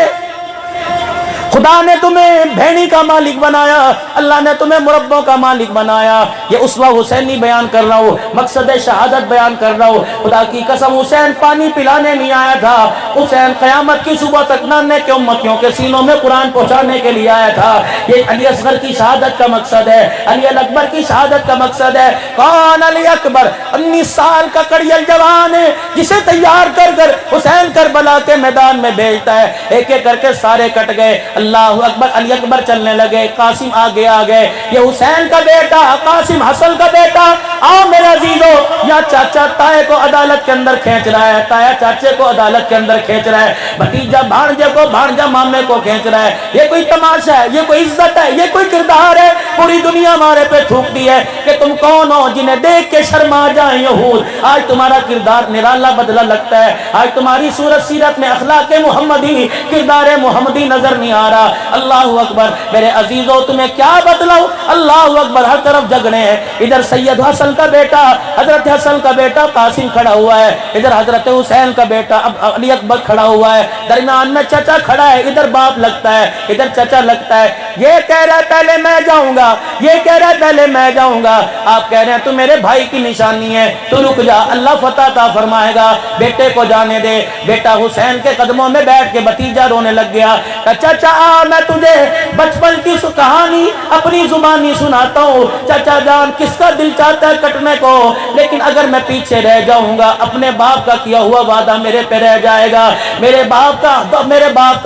خدا نے تمہیں بھینی کا مالک بنایا, اللہ نے تمہیں مربوں کا مالک بنایا. یہ اسوہ حسینی بیان کر رہا ہوں, مقصد شہادت بیان کر رہا ہوں. خدا کی قسم, حسین پانی پلانے نہیں آیا تھا, حسین قیامت کی صبح تک نانے کے امتیوں کے سینوں میں قرآن پہنچانے کے لیے آیا تھا. یہ علی اصغر کی شہادت کا مقصد ہے, علی اکبر کی شہادت کا مقصد ہے. کون علی اکبر, 19 سال کا کڑیل جوان ہے, جسے تیار کر کر حسین کربلا کے میدان میں بھیجتا ہے. ایک ایک کر کے سارے کٹ گئے. اللہ اکبر, علی اکبر چلنے لگے, قاسم آگے آ گئے. یہ حسین کا بیٹا قاسم, حسن کا بیٹا آؤ میرے عزیزو، یا چاچا تائے کو عدالت کے اندر کھینچ رہا ہے، تایا چاچے کو عدالت کے اندر کھینچ رہا ہے، بھتیجا بھانجے کو، بھانجا مامے کو کھینچ رہا ہے۔ یہ کوئی تماشا ہے؟ یہ کوئی عزت ہے؟ یہ کوئی کردار ہے؟ پوری دنیا ہمارے پہ تھوکتی ہے کہ تم کون ہو جنہیں دیکھ کے شرما جائیں یہود۔ آج تمہارا کردار نرالا بدلا لگتا ہے، آج تمہاری صورت سیرت میں اخلاق محمدی، کردار محمدی نظر نہیں آ رہا۔ اللہ اکبر میرے عزیزو، تمہیں کیا بتلاؤ؟ اللہ اکبر، ہر طرف جھگڑے ہیں۔ ادھر سید حسن کا بیٹا، حضرت حسن کا بیٹا قاسم کھڑا ہوا ہے، ادھر حضرت حسین کا بیٹا علی اکبر کھڑا ہوا ہے، درمیان میں چچا کھڑا ہے، ادھر باپ لگتا ہے، ادھر چچا لگتا ہے۔ یہ کہہ رہا ہے پہلے میں جاؤں گا، یہ کہہ رہا ہے پہلے میں جاؤں گا۔ آپ کہہ رہے ہیں تو میرے بھائی کی نشانی ہے، تو رک جا، اللہ فتح عطا فرمائے گا، بیٹے کو جانے دے۔ بیٹا حسین کے قدموں میں بیٹھ کے بھتیجا رونے لگ گیا کہ چچا میں تجھے بچپن کی کہانی اپنی زبانی سناتا ہوں۔ چچا جان، کس کا دل چاہتا ہے کٹنے کو، لیکن اگر میں پیچھے رہ جاؤں گا اپنے باپ کا کیا ہوا وعدہ میرے پہ رہ جائے گا، میرے باپ کا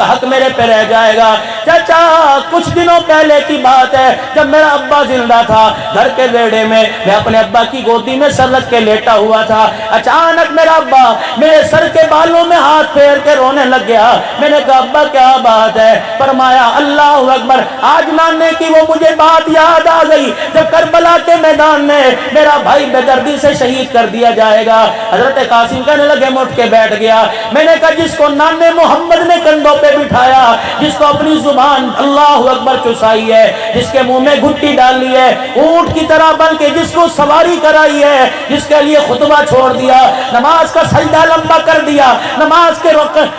حق میرے پہ رہ جائے گا۔ چچا کچھ دنوں پہلے کی بات ہے، جب میرا ابا زندہ تھا، گھر کے بیڑے میں میں اپنے ابا کی گودی میں سر رکھ کے لیٹا ہوا تھا، اچانک میرا ابا میرے سر کے بالوں میں ہاتھ پھیر کے رونے لگ گیا۔ میں نے کہا ابا کیا بات ہے؟ فرمایا اللہ اکبر، آج نانے کی وہ مجھے بات یاد آ گئی جب کربلا کے میدان میں میرا بھائی بے دردی سے شہید کر دیا جائے گا۔ حضرت قاسم کہنے لگے، میں اٹھ کے بیٹھ گیا۔ میں نے کہا جس کو نانے محمد نے کندھوں پہ بٹھایا، جس کو اپنی زبان اللہ اکبر چسائی ہے، جس کے منہ میں گھٹی ڈالی ہے، اونٹ کی طرح بن کے جس کو سواری کرائی ہے، جس کے لیے خطبہ چھوڑ دیا، نماز کا سجدہ لمبا کر دیا، نماز کے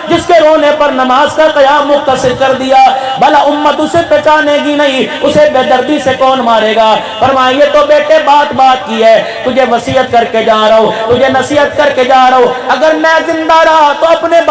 جس کے رونے پر نماز کا قیام مختصر کر دیا، بھلا امت اسے پہچانے گی نہیں، اسے بے دردی سے کون مارے گا؟ فرمایا یہ تو بیٹے بات کی ہے، تجھے وصیت کر کے جا رہا ہوں، تجھے نصیحت کر کے جا رہا ہوں، اگر میں زندہ رہا تو اپنے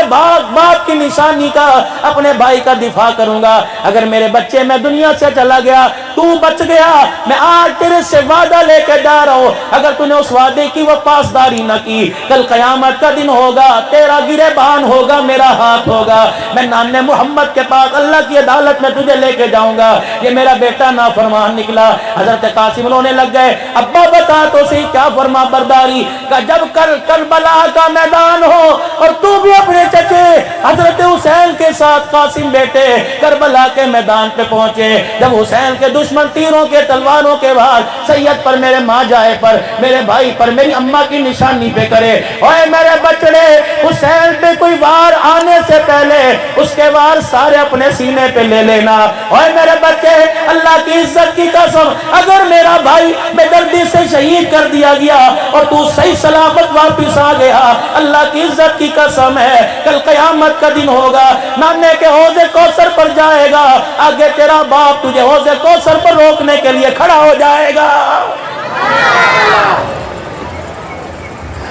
باپ کی نشانی کا، اپنے بھائی کا دفاع کروں گا۔ اگر میرے بچے میں دنیا سے چلا گیا، تو بچ گیا، میں آج تیرے سے وعدہ لے کے جا رہا ہوں، اگر تو نے اس وعدے کی وہ پاسداری نہ کی، کل قیامت کا دن ہوگا، تیرا گریبان ہوگا، میرا ہاتھ ہوگا، میں نانے محمد کے پاس اللہ کی عدالت میں تجھے لے کے جاؤں گا۔ یہ میرا بیٹا نافرمان نکلا۔ حضرت قاسم رونے لگ گئے، ابا بتا تو صحیح کیا فرما برداری کا؟ جب کربلا کا میدان ہو اور تو بھی اپنے چچے حضرت حسین کے ساتھ قاسم بیٹے کربلا کے میدان پہ پہنچے، جب حسین کے دشمن تیروں کے تلواروں کے بعد سید پر، میرے ماں جائے پر، میرے بھائی پر، میری اماں کی نشانی پہ کرے، اوے میرے بچڑے، حسین پہ کوئی وار آنے سے پہلے اس کے وار سارے اپنے سینے پہ لے لینا۔ اوے میرے بچے، اللہ کی عزت کی قسم، اگر میرا بھائی بے دردی سے شہید کر دیا گیا اور تو صحیح سلامت واپس آ گیا، اللہ کی عزت کی قسم ہے کل قیامت کا دن ہوگا، نانے کے حوض کوثر پر جائے گا، آگے تیرا باپ تجھے حوض کوثر پر روکنے کے لیے کھڑا ہو جائے گا۔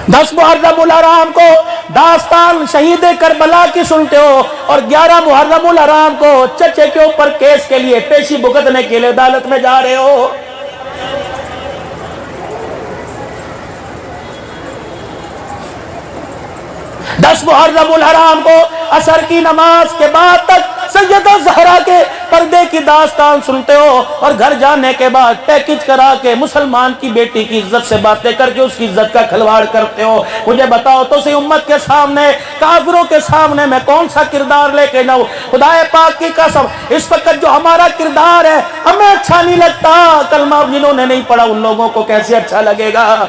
10 محرم الحرام کو داستان شہید کربلا کی سنتے ہو، اور 11 محرم الحرام کو چچے کے اوپر کیس کے لیے پیشی بھگتنے کے لیے عدالت میں جا رہے ہو۔ 10 محرم الحرام کو عصر کی نماز کے بعد تک سیدہ زہرا کے پردے کی داستان سنتے ہو، اور گھر جانے کے بعد پیکج کرا کے مسلمان کی بیٹی کی عزت سے باتیں کر کے اس کی عزت کا کھلواڑ کرتے ہو۔ مجھے بتاؤ تو صحیح، امت کے سامنے، کافروں کے سامنے میں کون سا کردار لے کے جاؤں؟ خدا پاک کی قسم، اس وقت جو ہمارا کردار ہے ہمیں اچھا نہیں لگتا، کلمہ جنہوں نے نہیں پڑھا ان لوگوں کو کیسے اچھا لگے گا؟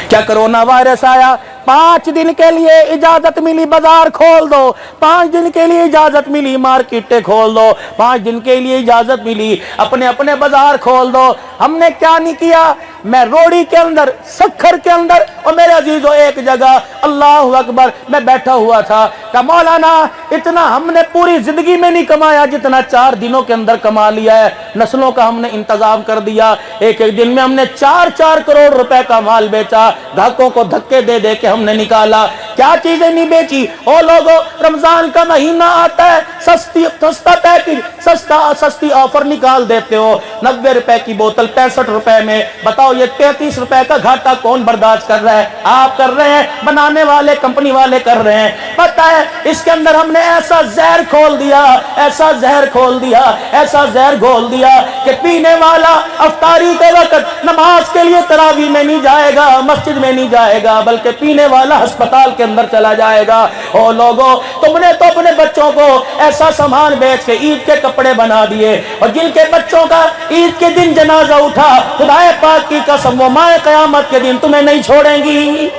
کیا کرونا وائرس آیا، 5 دن کے لیے اجازت ملی بازار کھول دو، 5 دن کے لیے اجازت ملی مارکیٹیں کھول دو، 5 دن کے لیے اجازت ملی اپنے بازار کھول دو۔ ہم نے کیا نہیں کیا؟ میں روڑی کے اندر، سکھر کے اندر، اور میرے عزیزو ایک جگہ اللہ اکبر میں بیٹھا ہوا تھا کہ مولانا اتنا ہم نے پوری زندگی میں نہیں کمایا جتنا 4 دنوں کے اندر کما لیا ہے، نسلوں کا ہم نے انتظام کر دیا، ایک دن میں ہم نے 4 کروڑ روپے کا مال بیچا، گاہکوں کو دھکے دے دے کے ہم نے نکالا۔ کیا چیزیں نہیں بیچی؟ او لوگو، رمضان کا مہینہ آتا ہے، سستا پیکج، سستی آفر نکال دیتے ہو، 90 روپے کی بوتل 65 روپے میں، بتاؤ یہ 33 روپے کا گھاٹا کون برداشت کر رہا ہے؟ آپ کر رہے ہیں، بنانے والے، کمپنی والے کر رہے ہیں۔ پتہ ہے ہے اس کے اندر ہم نے ایسا زہر کھول دیا، ایسا زہر کھول دیا، ایسا زہر گھول دیا کہ پینے والا افطاری کے وقت نماز کے لیے تراویح میں نہیں جائے گا، مسجد میں نہیں جائے گا، بلکہ پینے والا ہسپتال کے اندر چلا جائے گا۔ او لوگوں، تم نے تو اپنے بچوں کو ایسا سامان بیچ کے عید کے کپڑے بنا دیے، اور جن کے بچوں کا عید کے دن جنازہ اٹھا، خدا پاک کی قسم وہ مائے قیامت کے دن تمہیں نہیں چھوڑیں گی۔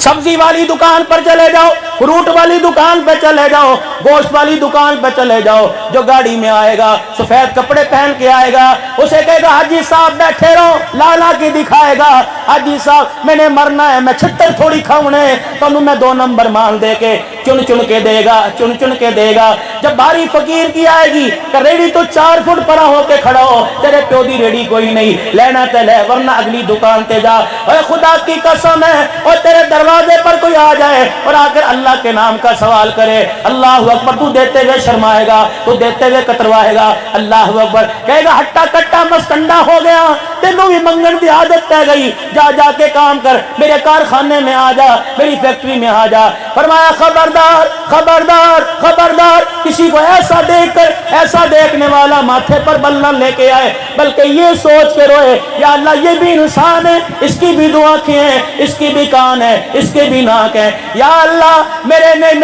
سبزی والی دکان پر چلے جاؤ، فروٹ والی دکان پہ چلے جاؤ، گوشت والی دکان پہ چلے جاؤ، جو گاڑی میں آئے گا سفید کپڑے پہن کے آئے گا، اسے کہے گا حاجی صاحب بیٹھے رہو، لالا کی دکھائے گا، حاجی صاحب میں نے مرنا ہے، میں چھتر تھوڑی کھاؤنے تو میں 2 نمبر مال دے کے چن چن کے دے گا، چن چن کے دے گا۔ جب باری فقیر کی آئے گی کہ ریڑی تو 4 فٹ پرا ہو کے کھڑا ہو، تیرے پیو دی ریڑی کوئی نہیں، لینا تے لے ورنہ اگلی دکان تے جا۔ اے خدا کی قسم ہے، اور تیرے دروازے پر کوئی آ جائے اور آ کر اللہ کے نام کا سوال کرے، اللہ اکبر، تو دیتے ہوئے شرمائے گا، تو دیتے ہوئے کتروائے گا، اللہ اکبر کہے گا ہٹا کٹا مستنڈا ہو گیا، تینوں بھی منگن دی عادت پہ گئی، جا جا کے کام کر، میرے کارخانے میں آ جا، میری فیکٹری میں آ جا۔ فرمایا خبردار خبردار خبردار، کسی کو ایسا دیکھ کر، ایسا دیکھنے والا ماتھے پر بلن لے کے آئے، بلکہ یہ سوچ کے روئے یا اللہ یہ بھی انسان ہے، اس کی بھی دو آنکھیں ہیں، اس کی بھی کان ہے، اس کے بھی ناک ہے، یا اللہ میں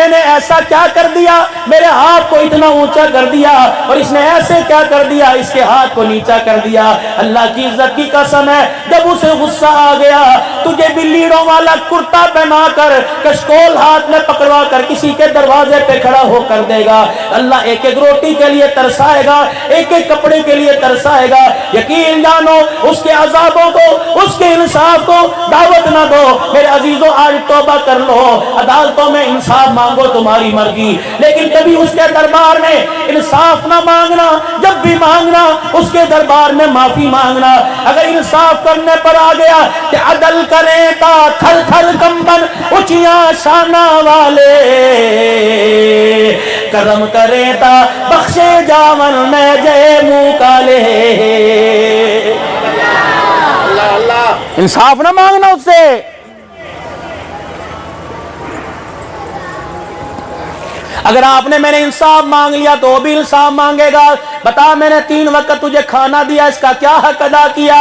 نے ایسا کیا کر دیا، میرے ہاتھ کو اتنا اونچا کر دیا، اور اس نے ایسے کیا کر دیا، اس کے ہاتھ کو نیچا کر دیا۔ اللہ کی عزت کی قسم ہے، جب اسے غصہ آ گیا، تجھے بھی لیڑوں والا کرتا پہنا کر، کشکول ہاتھ میں پکڑوا کر کسی کے دروازے پہ کھڑا ہو کر دے گا۔ اللہ ایک ایک روٹی کے لیے ترسائے گا، ایک ایک کپڑے کے لیے ترسائے گا۔ یقین جانو اس کے عذابوں کو، اس کے انصاف کو دعوت نہ دو۔ میرے عزیزوں آج توبہ کر لو، عدالتوں میں انصاف مانگو تمہاری مرضی، لیکن کبھی اس کے دربار میں انصاف نہ مانگنا، جب بھی مانگنا اس کے دربار میں معافی مانگنا۔ اگر انصاف کرنے پر آ گیا کہ عدل کریں تا تھر تھر کمبن اونچیاں شانہ والے، کرم کریں تا بخشے جاون میں جے منہ کالے۔ انصاف نہ مانگنا اس سے۔ اگر آپ نے میں نے انصاف مانگ لیا تو وہ بھی انصاف مانگے گا۔ بتا میں نے 3 وقت تجھے کھانا دیا، اس کا کیا حق ادا کیا؟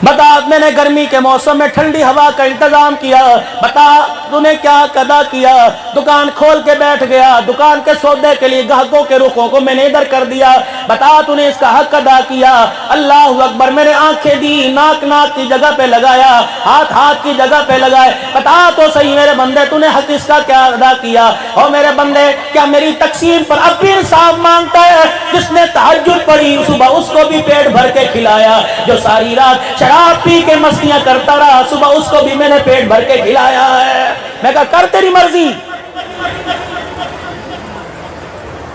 بتا میں نے گرمی کے موسم میں ٹھنڈی ہوا کا انتظام کیا، بتا تو نے کیا ادا کیا؟ دکان کھول کے بیٹھ گیا، دکان کے سودے کے لیے گاہکوں کے رخوں کو میں نے ادھر کر دیا، بتا تو نے اس کا حق ادا کیا؟ اللہ اکبر، میں نے آنکھیں دی، ناک ناک کی جگہ پہ لگایا، ہاتھ ہاتھ کی جگہ پہ لگائے، بتا تو صحیح میرے بندے تو نے حق اس کا کیا ادا کیا؟ اور میرے بندے کیا میری تقسیم پر اب بھی انصاف مانگتا ہے؟ جس نے تہجد پڑھی صبح اس کو بھی پیٹ بھر کے کھلایا، جو ساری رات شراب پی کے مستیاں کرتا رہا صبح اس کو بھی میں نے پیٹ بھر کے کھلایا ہے۔ میں کہا کر تیری مرضی۔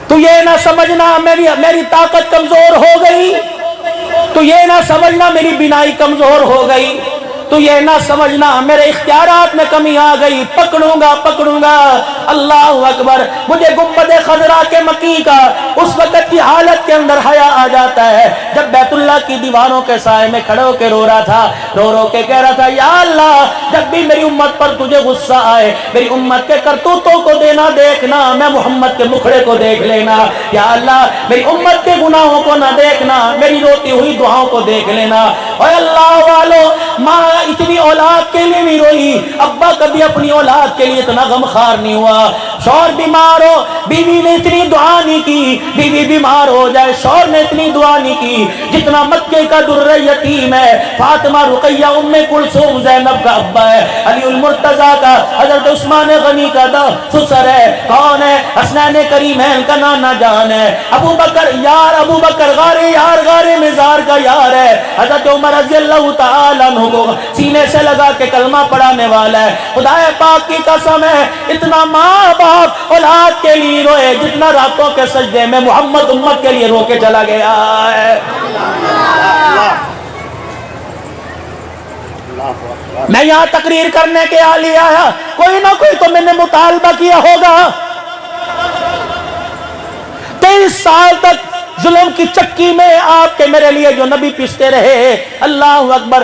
تو یہ نہ سمجھنا میری طاقت کمزور ہو گئی، تو یہ نہ سمجھنا میری بینائی کمزور ہو گئی، تو یہ نہ سمجھنا میرے اختیارات میں کمی آ گئی، پکڑوں گا۔ اللہ اکبر، مجھے گنبد خضرا کے مکی کا اس وقت کی حالت کے اندر حیا آ جاتا ہے جب بیت اللہ کی دیواروں کے سائے میں کھڑے ہو کے رو رہا تھا، رو کے کہہ رہا تھا یا اللہ جب بھی میری امت پر تجھے غصہ آئے، میری امت کے کرتوتوں کو دینا دیکھنا، میں محمد کے مکھڑے کو دیکھ لینا، یا اللہ میری امت کے گناہوں کو نہ دیکھنا، میری روتی ہوئی دعاؤں کو دیکھ لینا۔ اور اللہ والو، ماں اتنی اولاد کے لیے نہیں روئی، ابا کبھی اپنی اولاد کے لیے اتنا غمخوار نہیں ہوا، شوہر بیمار ہو بیوی نے اتنی دعا نہیں کی، بیوی بیمار ہو جائے شوہر نے اتنی دعا نہیں کی، جتنا مکے کا در یتیم ہے فاطمہ رقیہ ام کلثوم زینب کا ابا ہے، علی المرتضیٰ کا حضرت عثمان غنی کا سسر ہے، کون ہے؟ حسنین کریمین کا نانا جان ہے، ابو بکر غار مزار کا یار ہے، حضرت عمر رضی اللہ تعالیٰ عنہ کو سینے سے لگا کے کلمہ پڑھانے والا ہے۔ خدا پاک کی قسم ہے اتنا ماں باپ اولاد کے لیے روئے جتنا راتوں کے سجدے میں محمد امت کے لیے رو کے چلا گیا ہے۔ میں یہاں تقریر کرنے کے لیے آیا، کوئی نہ کوئی تو میں نے مطالبہ کیا ہوگا۔ 23 سال تک ظلم کی چکی میں آپ کے میرے لیے جو نبی پیستے رہے، اللہ اکبر،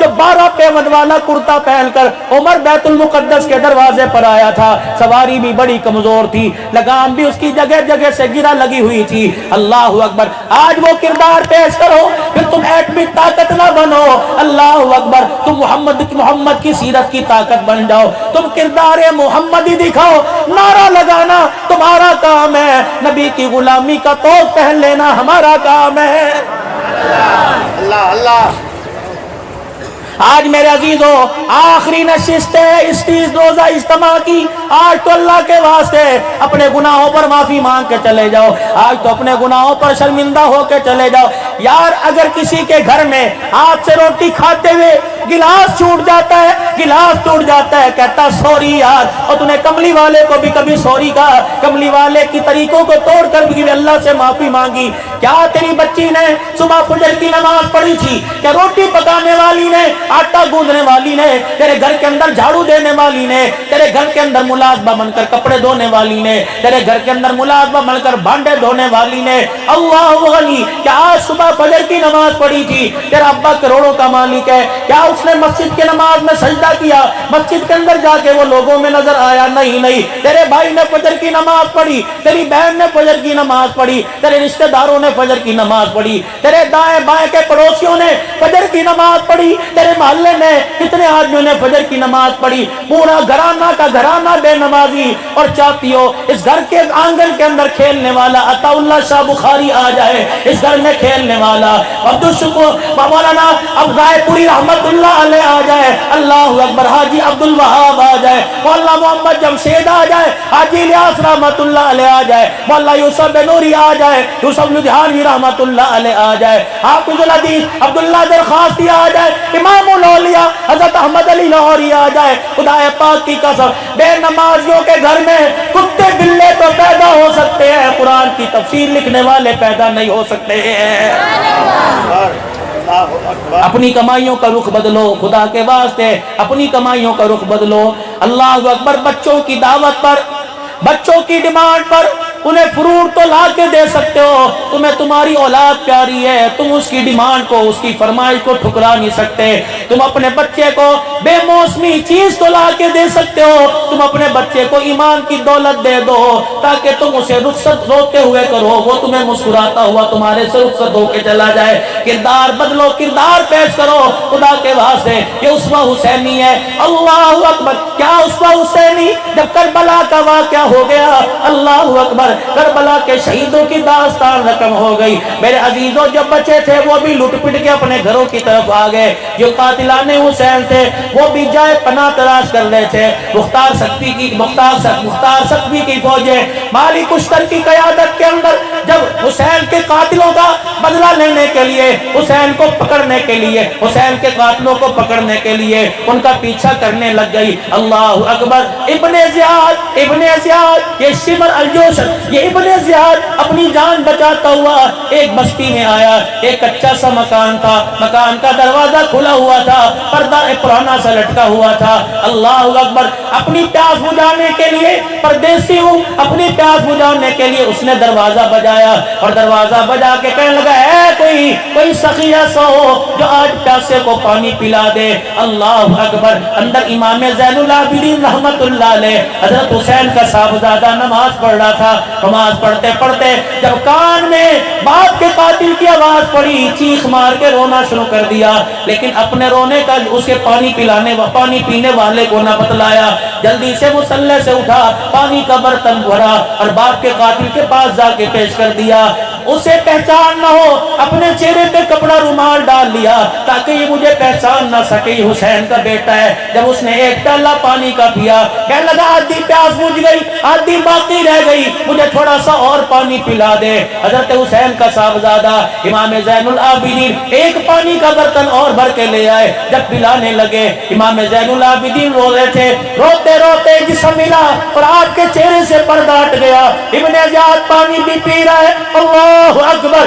جو 12 پیوند والا کرتا پہن کر عمر بیت المقدس کے دروازے پر آیا تھا، سواری بھی بڑی کمزور تھی، لگام بھی اس کی جگہ جگہ سے گرا لگی ہوئی تھی۔ اللہ اکبر، آج وہ کردار پیش کرو، پھر تم ایٹمی طاقت نہ بنو۔ اللہ اکبر، تم محمد کی سیرت کی طاقت بن جاؤ، تم کردار محمدی دکھاؤ۔ نعرہ لگانا تمہارا کام ہے، نبی کی غلامی کا توق پہن لینا ہمارا کام ہے۔ اللہ اللہ۔ آج میرے عزیزو آخری نشست ہے اس 30 روزہ اجتماع کی، آج تو اللہ کے واسطے اپنے گناہوں پر معافی مانگ کے چلے جاؤ، آج تو اپنے گناہوں پر شرمندہ ہو کے چلے جاؤ۔ یار اگر کسی کے گھر میں ہاتھ سے روٹی کھاتے ہوئے گلاس چھوٹ جاتا ہے، کہتا سوری یار، اور تُو نے کملی والے کو بھی کبھی سوری کہا، کملی والے کی طریقوں کو توڑ کر بھی اللہ سے معافی مانگی؟ کیا تیری بچی نے صبح فجر کی نماز پڑھی تھی؟ کیا روٹی پکانے والی نے، آٹا گوندنے والی نے، تیرے گھر کے اندر جھاڑو دینے والی نے، تیرے گھر کے اندر ملازمہ بن کر کپڑے دھونے والی نے، تیرے گھر کے اندر ملازمہ بن کر بھانڈے دھونے والی نے، اللہ غنی، کیا آج صبح فجر کی نماز پڑھی تھی؟ تیرا ابا کروڑوں کا مالک ہے، کیا اس نے مسجد کے نماز میں سجدہ کیا؟ مسجد کے اندر جا کے وہ لوگوں میں نظر آیا؟ نہیں۔ تیرے بھائی نے فجر کی نماز پڑھی، تیری بہن نے فجر کی نماز پڑھی، تیرے رشتہ داروں نے فجر کی نماز پڑھی، تیرے دائیں بائیں کے پڑوسیوں نے فجر کی نماز پڑھی، تیرے محلے میں کتنے آدمیوں نے فجر کی نماز پڑھی، پورا گھرانہ کا گھرانہ بے نمازی، اور چاہتی ہو اس گھر کے آنگن کے اندر کھیلنے والا عطا اللہ شاہ بخاری آ جائے، اس گھر میں کھیلنے والا مولانا اب رائے پوری رحمت اللہ علیہ آ جائے، اللہ اکبر، حاجی عبد الوہاب آ جائے، مولانا محمد جمشید آ جائے، حاجی الیاس رحمت اللہ علیہ آ جائے، مولانا یوسف بنوری آ جائے، یوسف لدھیانوی رحمت اللہ علیہ آ جائے، حافظ الحدیث عبداللہ درخواستی آ جائے، امام الاولیاء حضرت احمد علی لاہوری آ جائے، خدا پاک کی قسم بے نمازیوں کے گھر میں کتے بلے تو پیدا ہو سکتے ہیں، قرآن کی تفسیر لکھنے والے پیدا نہیں ہو سکتے ہیں۔ اپنی کمائیوں کا رخ بدلو، خدا کے واسطے اپنی کمائیوں کا رخ بدلو۔ اللہ اکبر، بچوں کی دعوت پر، بچوں کی ڈیمانڈ پر انہیں فروٹ تو لا کے دے سکتے ہو، تمہیں تمہاری اولاد پیاری ہے، تم اس کی ڈیمانڈ کو، اس کی فرمائش کو ٹھکرا نہیں سکتے۔ تم اپنے بچے کو بے موسمی چیز تو لا کے دے سکتے ہو، تم اپنے بچے کو ایمان کی دولت دے دو تاکہ تم اسے رخصت روتے ہوئے کرو، وہ تمہیں مسکراتا ہوا تمہارے سے رخصت ہو کے چلا جائے۔ کردار بدلو، کردار پیش کرو خدا کے واسطے۔ یہ اسوہ حسینی ہے، اللہ اکبر۔ کیا اسوہ حسینی جب کربلا کا واقعہ ہو گیا، اللہ اکبر، کربلا کے شہیدوں کی داستان رقم ہو گئی۔ میرے عزیزوں، جب بچے تھے وہ بھی لٹ پٹ کے اپنے گھروں کی طرف آ گئے، جو قاتلان حسین تھے وہ بھی جائے پناہ تلاش کر رہے تھے۔ مختار سقفی کی فوجیں مالی کشتر کی قیادت کے اندر جب حسین کے قاتلوں کا بدلہ لینے کے لیے، حسین کو پکڑنے کے لیے، حسین کے قاتلوں کو پکڑنے کے لیے ان کا پیچھا کرنے لگ گئی، اللہ اکبر، ابن زیاد یہ شمر الجوشن، یہ ابن زیاد اپنی جان بچاتا ہوا ایک بستی میں آیا۔ ایک کچا سا مکان تھا، مکان کا دروازہ کھلا ہوا تھا، پردہ پرانا سا لٹکا ہوا تھا، اللہ اکبر۔ اپنی پیاس بجھانے کے لیے، پردیسی ہوں، اپنی پیاس بجھانے کے لیے اس نے دروازہ بجایا، اور دروازہ بجا کے کہنے لگا، ہے کوئی سخی ایسا ہو جو آج پیاسے کو پانی پلا دے، اللہ اکبر۔ اندر امام زین العابدین رحمت اللہ علیہ حضرت حسین کا صاحبزادہ نماز پڑھ رہا تھا۔ نماز پڑھتے پڑھتے جب کان میں باپ کے قاتل کی آواز پڑی، چیخ مار کے رونا شروع کر دیا، لیکن اپنے رونے کا اسے پانی پینے والے کو نہ بتلایا۔ جلدی سے مصلی سے اٹھا، پانی کا برتن بھرا اور باپ کے قاتل کے پاس جا کے پیش کر دیا۔ اسے پہچان نہ ہو، اپنے چہرے پہ کپڑا رومال ڈال لیا تاکہ یہ مجھے پہچان نہ سکے حسین کا بیٹا ہے۔ جب اس نے ایک پیالہ پانی کا پیا، کہنے لگا، آدھی پیاس بجھ گئی، آدھی باقی رہ گئی، مجھے تھوڑا سا اور پانی پلا دے۔ حضرت حسین کا صاحبزادہ امام زین العابدین ایک پانی کا برتن اور بھر کے لے آئے۔ جب پلانے لگے، امام زین العابدین رو رہے تھے، روتے روتے جسم ملا اور آپ کے چہرے سے پردہ ہٹ گیا۔ ابن زیاد پانی بھی پی رہا ہے، اللہ اکبر،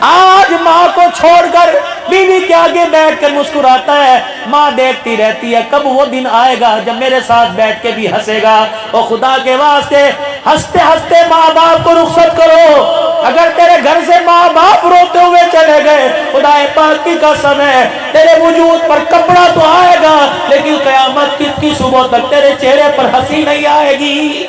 آج ماں کو چھوڑ کر بیوی کے آگے بیٹھ کر مسکراتا ہے، ماں دیکھتی رہتی ہے کب وہ دن آئے گا جب میرے ساتھ بیٹھ کے بھی ہنسے گا۔ اور خدا کے واسطے ہنستے ہنستے ماں باپ کو رخصت کرو۔ اگر تیرے گھر سے ماں باپ روتے ہوئے چلے گئے، خدا پاک کی قسم ہے تیرے وجود پر کپڑا تو آئے گا لیکن قیامت کی صبح تک تیرے چہرے پر ہنسی نہیں آئے گی۔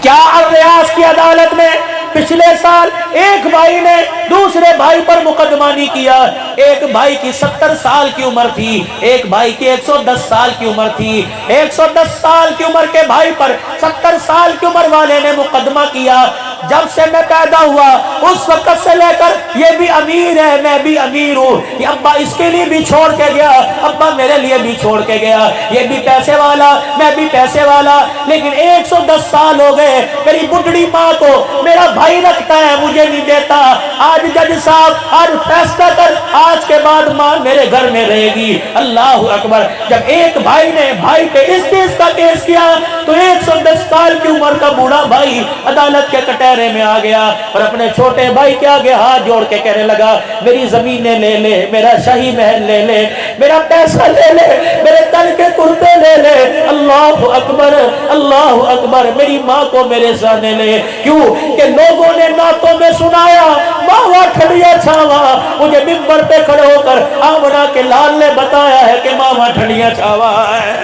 کیا الریاض کی عدالت میں پچھلے سال ایک بھائی نے دوسرے بھائی پر مقدمہ نہیں کیا، ایک بھائی کی 70 سال کی عمر تھی، ایک بھائی کی 110 سال کی عمر تھی، 110 سال کی عمر کے بھائی پر 70 سال کی عمر والے نے مقدمہ کیا۔ جب سے میں پیدا ہوا اس وقت سے لے کر یہ بھی امیر ہے میں بھی امیر ہوں، یہ ابا اس کے لیے بھی چھوڑ کے گیا، ابا میرے لیے بھی چھوڑ کے گیا، یہ بھی پیسے والا میں بھی پیسے والا، لیکن 110 سال ہو گئے میری بڈڑی ماں کو میرا بھائی رکھتا ہے مجھے نہیں دیتا۔ آج جج صاحب آج فیصلہ کر، آج کے بعد ماں میرے گھر میں رہے گی۔ اللہ اکبر۔ جب ایک بھائی نے بھائی پہ اس چیز کا کیس کیا تو 110 سال کی عمر کا بوڑھا بھائی عدالت کے کٹہرے میں آ گیا اور اپنے چھوٹے بھائی کے آگے ہاتھ جوڑ کے کہنے لگا میری زمینیں لے لے، میرا شاہی محل لے لے، میرا پیسہ لے لے، میرے تن کے کرتے لے لے، اللہ اکبر اللہ اکبر، میری ماں کو میرے سامنے لے۔ کیوں کہ لوگوں نے نعتوں میں سنایا ماوا ٹھنڈیا چھاوا، مجھے منبر پہ کھڑے ہو کر آمنہ کے لال نے بتایا ہے کہ ماوا ٹھنڈیا چھاوا ہے۔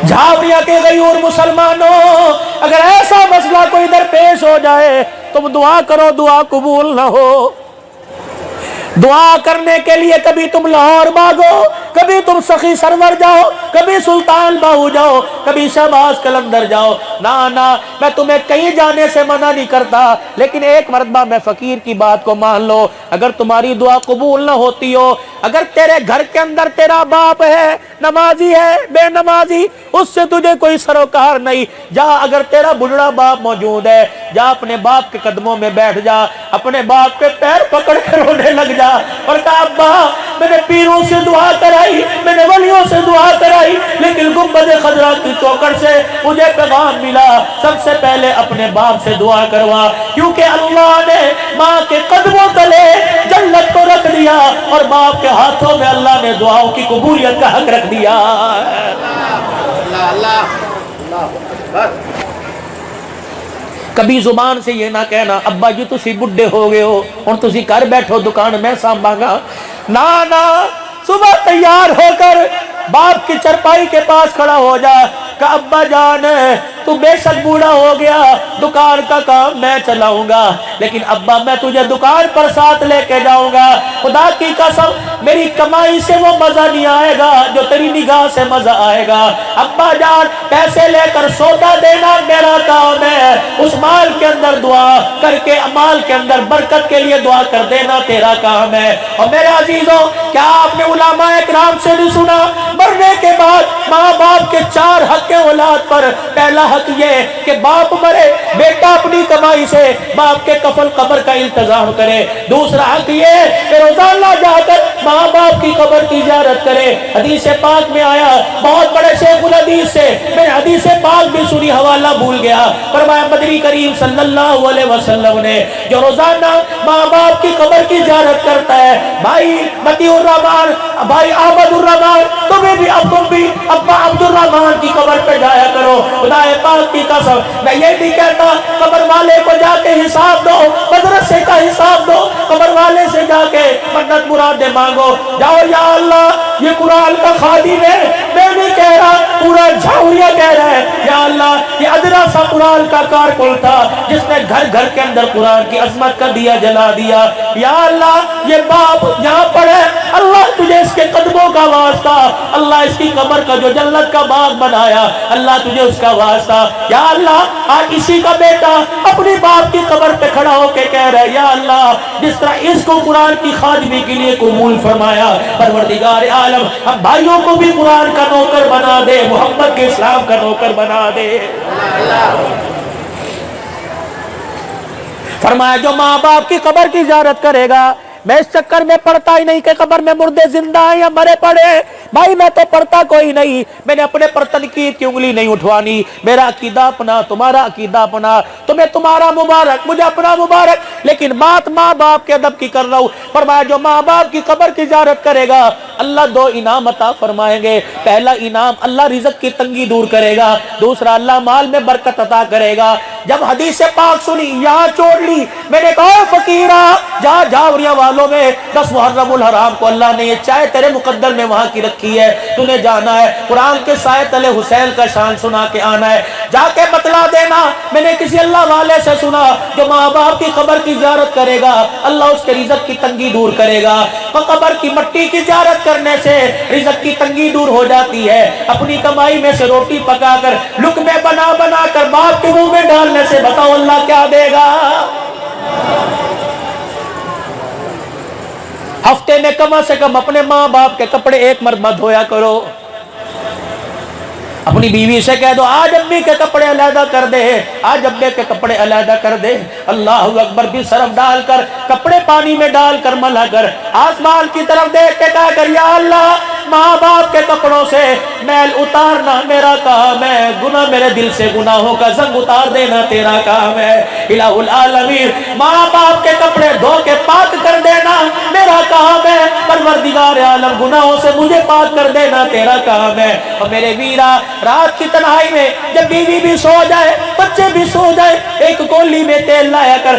جھاڑیاں کے غیور مسلمانوں، اگر ایسا مسئلہ کوئی در پیش ہو جائے تم دعا کرو دعا قبول نہ ہو۔ دعا کرنے کے لیے کبھی تم لاہور بھاگو، کبھی تم سخی سرور جاؤ، کبھی سلطان باہو جاؤ، کبھی شہباز قلندر جاؤ، نہ میں تمہیں کہیں جانے سے منع نہیں کرتا، لیکن ایک مرتبہ میں فقیر کی بات کو مان لو، اگر تمہاری دعا قبول نہ ہوتی ہو، اگر تیرے گھر کے اندر تیرا باپ ہے نمازی ہے بے نمازی، اس سے تجھے کوئی سروکار نہیں، جا اگر تیرا بڑھڑا باپ موجود ہے جا اپنے باپ کے قدموں میں بیٹھ جا، اپنے باپ کے پیر پکڑ کر رونے لگ جا اور کہا ابا میں نے پیروں سے دعا کرائی، میں نے ولیوں سے دعا کرائی، لیکن گنبد خضرا کی چوکھٹ سے مجھے پیغام ملا سب سے پہلے اپنے باپ سے دعا کروا، کیونکہ اللہ نے ماں کے قدموں تلے جنت کو رکھ دیا اور باپ کے ہاتھوں میں اللہ نے دعاؤں کی قبولیت کا حق رکھ دیا۔ کبھی زبان سے یہ نہ کہنا ابا جی تسی بڈھے ہو گئے ہو اور تسی گھر بیٹھو دکان میں سانبھاں گا، نہ صبح تیار ہو کر باپ کی چرپائی کے پاس کھڑا ہو جا کہ ابا جان تو بے شک بوڑھا ہو گیا، دکان کا کام میں چلاؤں گا، لیکن ابا میں تجھے دکان پر ساتھ لے کے جاؤں گا، خدا کی قسم میری کمائی سے وہ مزہ نہیں آئے گا جو تیری نگاہ سے مزہ آئے گا، ابا جان پیسے لے کر سودا دینا میرا کام ہے، اس مال کے اندر دعا کر کے مال کے اندر برکت کے لیے دعا کر دینا تیرا کام ہے۔ اور میرے عزیزوں کیا آپ نے علماء اکرام سے نہیں سنا مرنے کے بعد ماں باپ کے 4 حق اولاد پر؟ پہلا حق یہ کہ باپ مرے بیٹا اپنی کمائی سے باپ کے کفن قبر کا انتظام کرے، دوسرا حق یہ کہ روزانہ جا کر ماں باپ کی قبر کی زیارت کرے۔ حدیث پاک میں آیا، بہت بڑے شیخ الحدیث سے میں حدیث پاک بھی سنی حوالہ بھول گیا، فرمایا مدنی کریم صلی اللہ علیہ وسلم نے جو روزانہ ماں باپ کی قبر کی زیارت کرتا ہے، بھائی متی الرحمان بھائی احمد الرحمان تمہیں بھی اب تم بھی ابا عبد الرحمان کی قبر پہ جایا کرو، خدا پاک کی قسم میں یہ نہیں کہتا قبر والے کو جا کے حساب دو، مدرسے کا حساب دو، قبر والے سے جا کے منت مرادیں مانگو، جاؤ یا اللہ یہ قرآن کا خادم ہے، میں نہیں کہہ رہا پورا جھاوریہ کہہ رہا ہے، یا اللہ یہ ادنا سا قرآن کا کارکن تھا جس نے گھر گھر کے اندر قرآن کی عظمت کا دیا جلا دیا، یا اللہ یہ باپ یہاں پر ہے، اللہ تجھے اس کے قدموں کا واسطہ، اللہ اس کی قبر کا جو جنت کا باغ بنایا اللہ تجھے اس کا واسطہ، یا اللہ آج اسی کا بیٹا اپنی باپ کی قبر پہ کھڑا ہو کے کہہ رہا ہے یا اللہ جس طرح اس کو قرآن کی خادمی کے لیے قبول فرمایا، پروردگار عالم اب بھائیوں کو بھی قرآن کا نوکر بنا دے، محمد کے اسلام کا نوکر بنا دے۔ فرمایا جو ماں باپ کی قبر کی زیارت کرے گا میں اس چکر میں پڑھتا ہی نہیں کہ قبر میں مردے زندہ ہیں یا مرے پڑے، بھائی میں تو پڑھتا کوئی نہیں، میں نے اپنے پر تنقید کی انگلی نہیں اٹھوانی، میرا عقیدہ اپنا، تمہارا عقیدہ اپنا، تمہیں تمہارا مبارک، مجھے اپنا مبارک، لیکن بات ماں باپ کے ادب کی کر رہا ہوں۔ فرمایا جو ماں باپ کی قبر کی زیارت کرے گا اللہ دو انعام عطا فرمائیں گے، پہلا انعام اللہ رزق کی تنگی دور کرے گا، دوسرا اللہ مال میں برکت عطا کرے گا۔ جب حدیث پاک سنی یہاں چھوڑ لی، میں نے کہا فقیرہ جہاں جاوریاں والوں میں 10 محرم الحرام کو اللہ نے یہ چائے تیرے مقدر میں وہاں کی رکھی ہے، تو نے جانا ہے قرآن کے سائے تلے حسین کا شان سنا کے آنا ہے، جا کے بتلا دینا میں نے کسی اللہ والے سے سنا جو ماں باپ کی قبر کی زیارت کرے گا اللہ اس کے رزق کی تنگی دور کرے گا۔ قبر کی مٹی کی زیارت کرنے سے رزق کی تنگی دور ہو جاتی ہے، اپنی کمائی میں سے روٹی پکا کر لقمے بنا بنا کر باپ کے منہ میں ڈالنے سے بتاؤ اللہ کیا دے گا۔ ہفتے میں کم سے کم اپنے ماں باپ کے کپڑے ایک مرتبہ دھویا کرو، اپنی بیوی سے کہہ دو آج امی کے کپڑے علیحدہ کر دے، آج ابے کے کپڑے علیحدہ کر دے، اللہ اکبر بھی صرف ڈال کر کپڑے پانی میں ڈال کر ملا کر آسمان کی طرف دیکھ کے کہا کر یا اللہ ماں باپ کے کپڑوں سے میل اتارنا میرا کام ہے، گناہ میرے دل سے گناہوں کا زنگ اتار دینا تیرا کام ہے، الہ العالمین ماں باپ کے کپڑے دھو کے پاک کر دینا میرا کام ہے، پروردگار عالم گناہوں سے مجھے پاک کر دینا تیرا کام ہے۔ اور میرے ویرا رات کی تنہائی میں جب بیوی بھی سو جائے بچے بھی سو جائے ایک کولی میں تیل لایا کر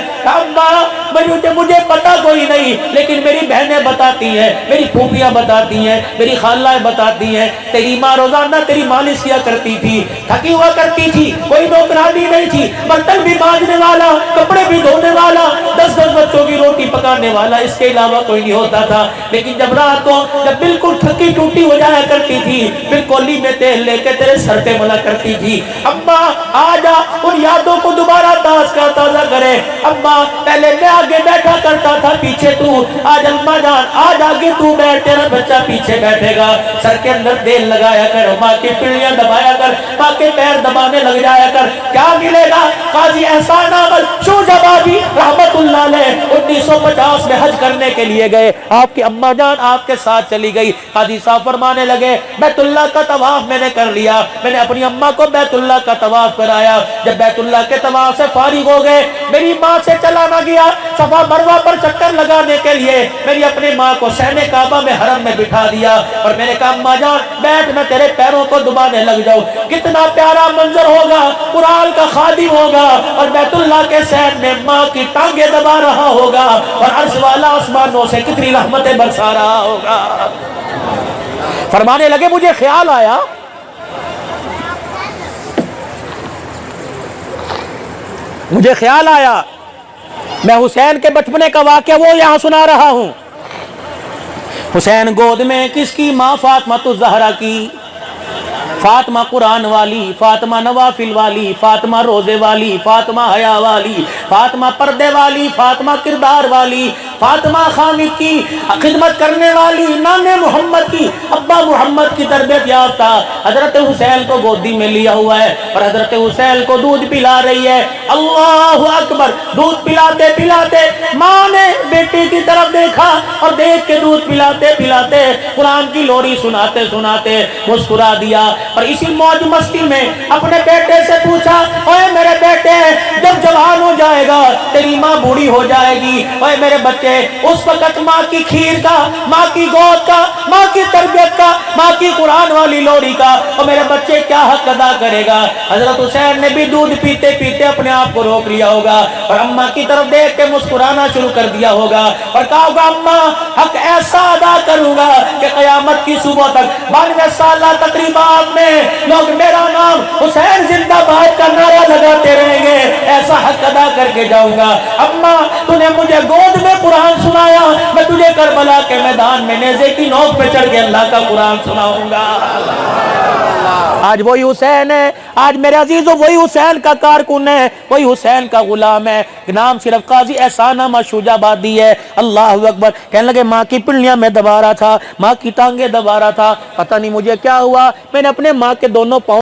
مجھے پتا کوئی نہیں لیکن میری بہنیں بتاتی ہیں، میری پھوپھیاں بتاتی ہیں، میری خالائیں بتاتی ہیں تیری ماں روزانہ تیری مالش کیا کرتی تھی، تھکی ہوا کرتی تھی، کوئی نوکرانی نہیں تھی، برتن بھی مانجنے والا، کپڑے بھی دھونے والا، 10 بچوں کی روٹی پکانے والا، اس کے علاوہ کوئی نہیں ہوتا تھا، لیکن جب رات کو جب بالکل تھکی ٹوٹی ہو جایا کرتی تھی پھر کولی میں تیل لے کے تیرے سر پہ ملا کرتی تھی، اماں آجا ان یادوں کو دوبارہ تازہ کرے، اماں پہلے میں آگے بیٹھا کرتا تھا پیچھے تو، آج اماں جان آج آگے تو بیٹھ تیرا بچہ پیچھے بیٹھے گا، سر کے اندر تیل لگایا کر، ماں کی پڑیاں دبایا کر، ماں کے پیر دبانے لگ جایا کر، کیا ملے گا؟ قاضی احسان احمد شوجبادی رحمت اللہ علیہ 1950 میں حج کرنے کے لیے گئے، آپ کی اماں جان آپ کے ساتھ چلی گئی، قاضی صاحب فرمانے لگے بیت اللہ کا طواف میں نے کر لیا، میں نے اپنی اماں کو بیت اللہ کا طواف کرایا، جب بیت اللہ کے طواف سے فارغ ہو گئے میری ماں سے چلا نہ گیا صفا مروہ پر چکر لگانے کے لیے، میری اپنی ماں کو سہن کعبہ میں حرم میں بٹھا دیا اور میں نے کہا اماں جان بیٹھ میں تیرے پیروں کو دبانے لگ جاؤں، کتنا پیارا منظر ہوگا، قرآن کا خادم ہوگا اور بیت اللہ کے سہن میں ماں کی ٹانگیں دبا رہا ہوگا اور عرش والا آسمانوں سے کتنی رحمتیں برسا رہا ہوگا۔ فرمانے لگے مجھے خیال آیا میں حسین کے بچپنے کا واقعہ وہ یہاں سنا رہا ہوں، حسین گود میں کس کی؟ ماں فاطمہ الزہرا کی، فاطمہ قرآن والی، فاطمہ نوافل والی، فاطمہ روزے والی، فاطمہ حیا والی، فاطمہ پردے والی، فاطمہ کردار والی، فاطمہ خامد کی خدمت کرنے والی، نانے محمد کی، ابا محمد کی تربیت یافتہ، حضرت حسین کو گودی میں لیا ہوا ہے اور حضرت حسین کو دودھ پلا رہی ہے، اللہ اکبر، دودھ پلاتے پلاتے ماں نے بیٹی کی طرف دیکھا اور دیکھ کے دودھ پلاتے پلاتے قرآن کی لوری سناتے سناتے مسکرا دیا اور اسی موج مستی میں اپنے بیٹے سے پوچھا اوے میرے بیٹے جب جوان ہو جائے گا تیری ماں بوڑھی ہو جائے گی، اوے میرے بچے اس وقت ماں کی کھیر کا، ماں کی گود کا، ماں کی تربیت کا، ماں کی قرآن والی لوری کا اور میرے بچے کیا حق ادا کرے گا؟ حضرت حسین نے بھی دودھ پیتے پیتے اپنے آپ کو روک لیا ہوگا اور اماں کی طرف دیکھ کے مسکرانا شروع کر دیا ہوگا اور کہا ہوگا اماں حق ایسا ادا کروں گا کہ قیامت کی صبح تک 92 سالہ تقریبات میں لوگ میرا نام حسین زندہ باد کا نعرہ لگاتے رہیں گے، ایسا حق ادا کر کے جاؤں گا۔ اماں تو نے مجھے گود میں قرآن سنایا، میں تجھے کربلا کے میدان میں نیزے کی نوک پہ چڑھ کے اللہ کا قرآن سناؤں گا۔ آج وہی حسین ہے، آج میرے عزیزوں وہی حسین کا کارکن ہے، وہی حسین کا غلام ہے، نام صرف قاضی احسان احمد شوجبادی ہے۔ اللہ اکبر، کہنے لگے ماں کی پنڈلیاں میں دبا رہا تھا، ماں کی ٹانگیں دبا رہا تھا، پتہ نہیں مجھے کیا ہوا، میں نے اپنے ماں کے دونوں پاؤں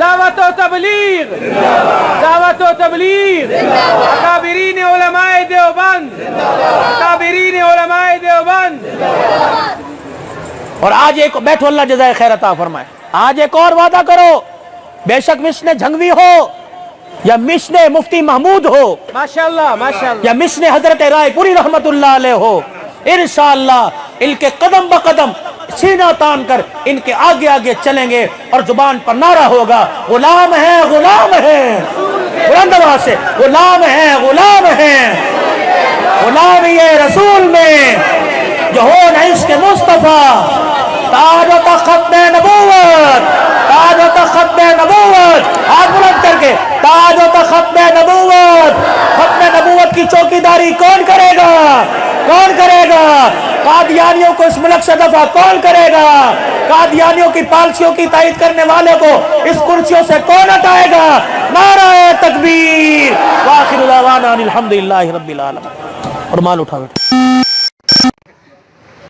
دعوت و تبلیغ، دعوت و تبلیغ، اکابرین علماء دیوبند، اکابرین علماء دیوبند۔ اور آج ایک بیٹھو، اللہ جزائے خیر عطا فرمائے، آج ایک اور وعدہ کرو، بے شک مشن جھنگوی ہو یا مشن مفتی محمود ہو ماشاءاللہ ماشاءاللہ، یا مشن حضرت رائے پوری رحمت اللہ علیہ ہو، انشاءاللہ ان کے قدم بقدم سینہ تان کر ان کے آگے آگے چلیں گے، اور زبان پر نعرہ ہوگا غلام ہیں غلام ہیں، بلند آواز سے غلام ہیں غلام ہیں، غلام یہ رسول میں جو ہو عشق مصطفیٰ، تاج و تخت نبوت، تاج و تخت نبوت، ہاتھ بلند کر کے تاج و تخت نبوت، ختم نبوت کی چوکیداری کون کرے گا؟ کون کرے گا؟ قادیانیوں کو اس ملک سے دفع کون کرے گا؟ قادیانیوں کی پالیسیوں کی تائید کرنے والے کو اس کرسیوں سے کون ہٹائے گا؟ نعرہ تکبیر، وآخر دعوانا الحمدللہ رب العالمین۔ اور مال اٹھا بیٹھا۔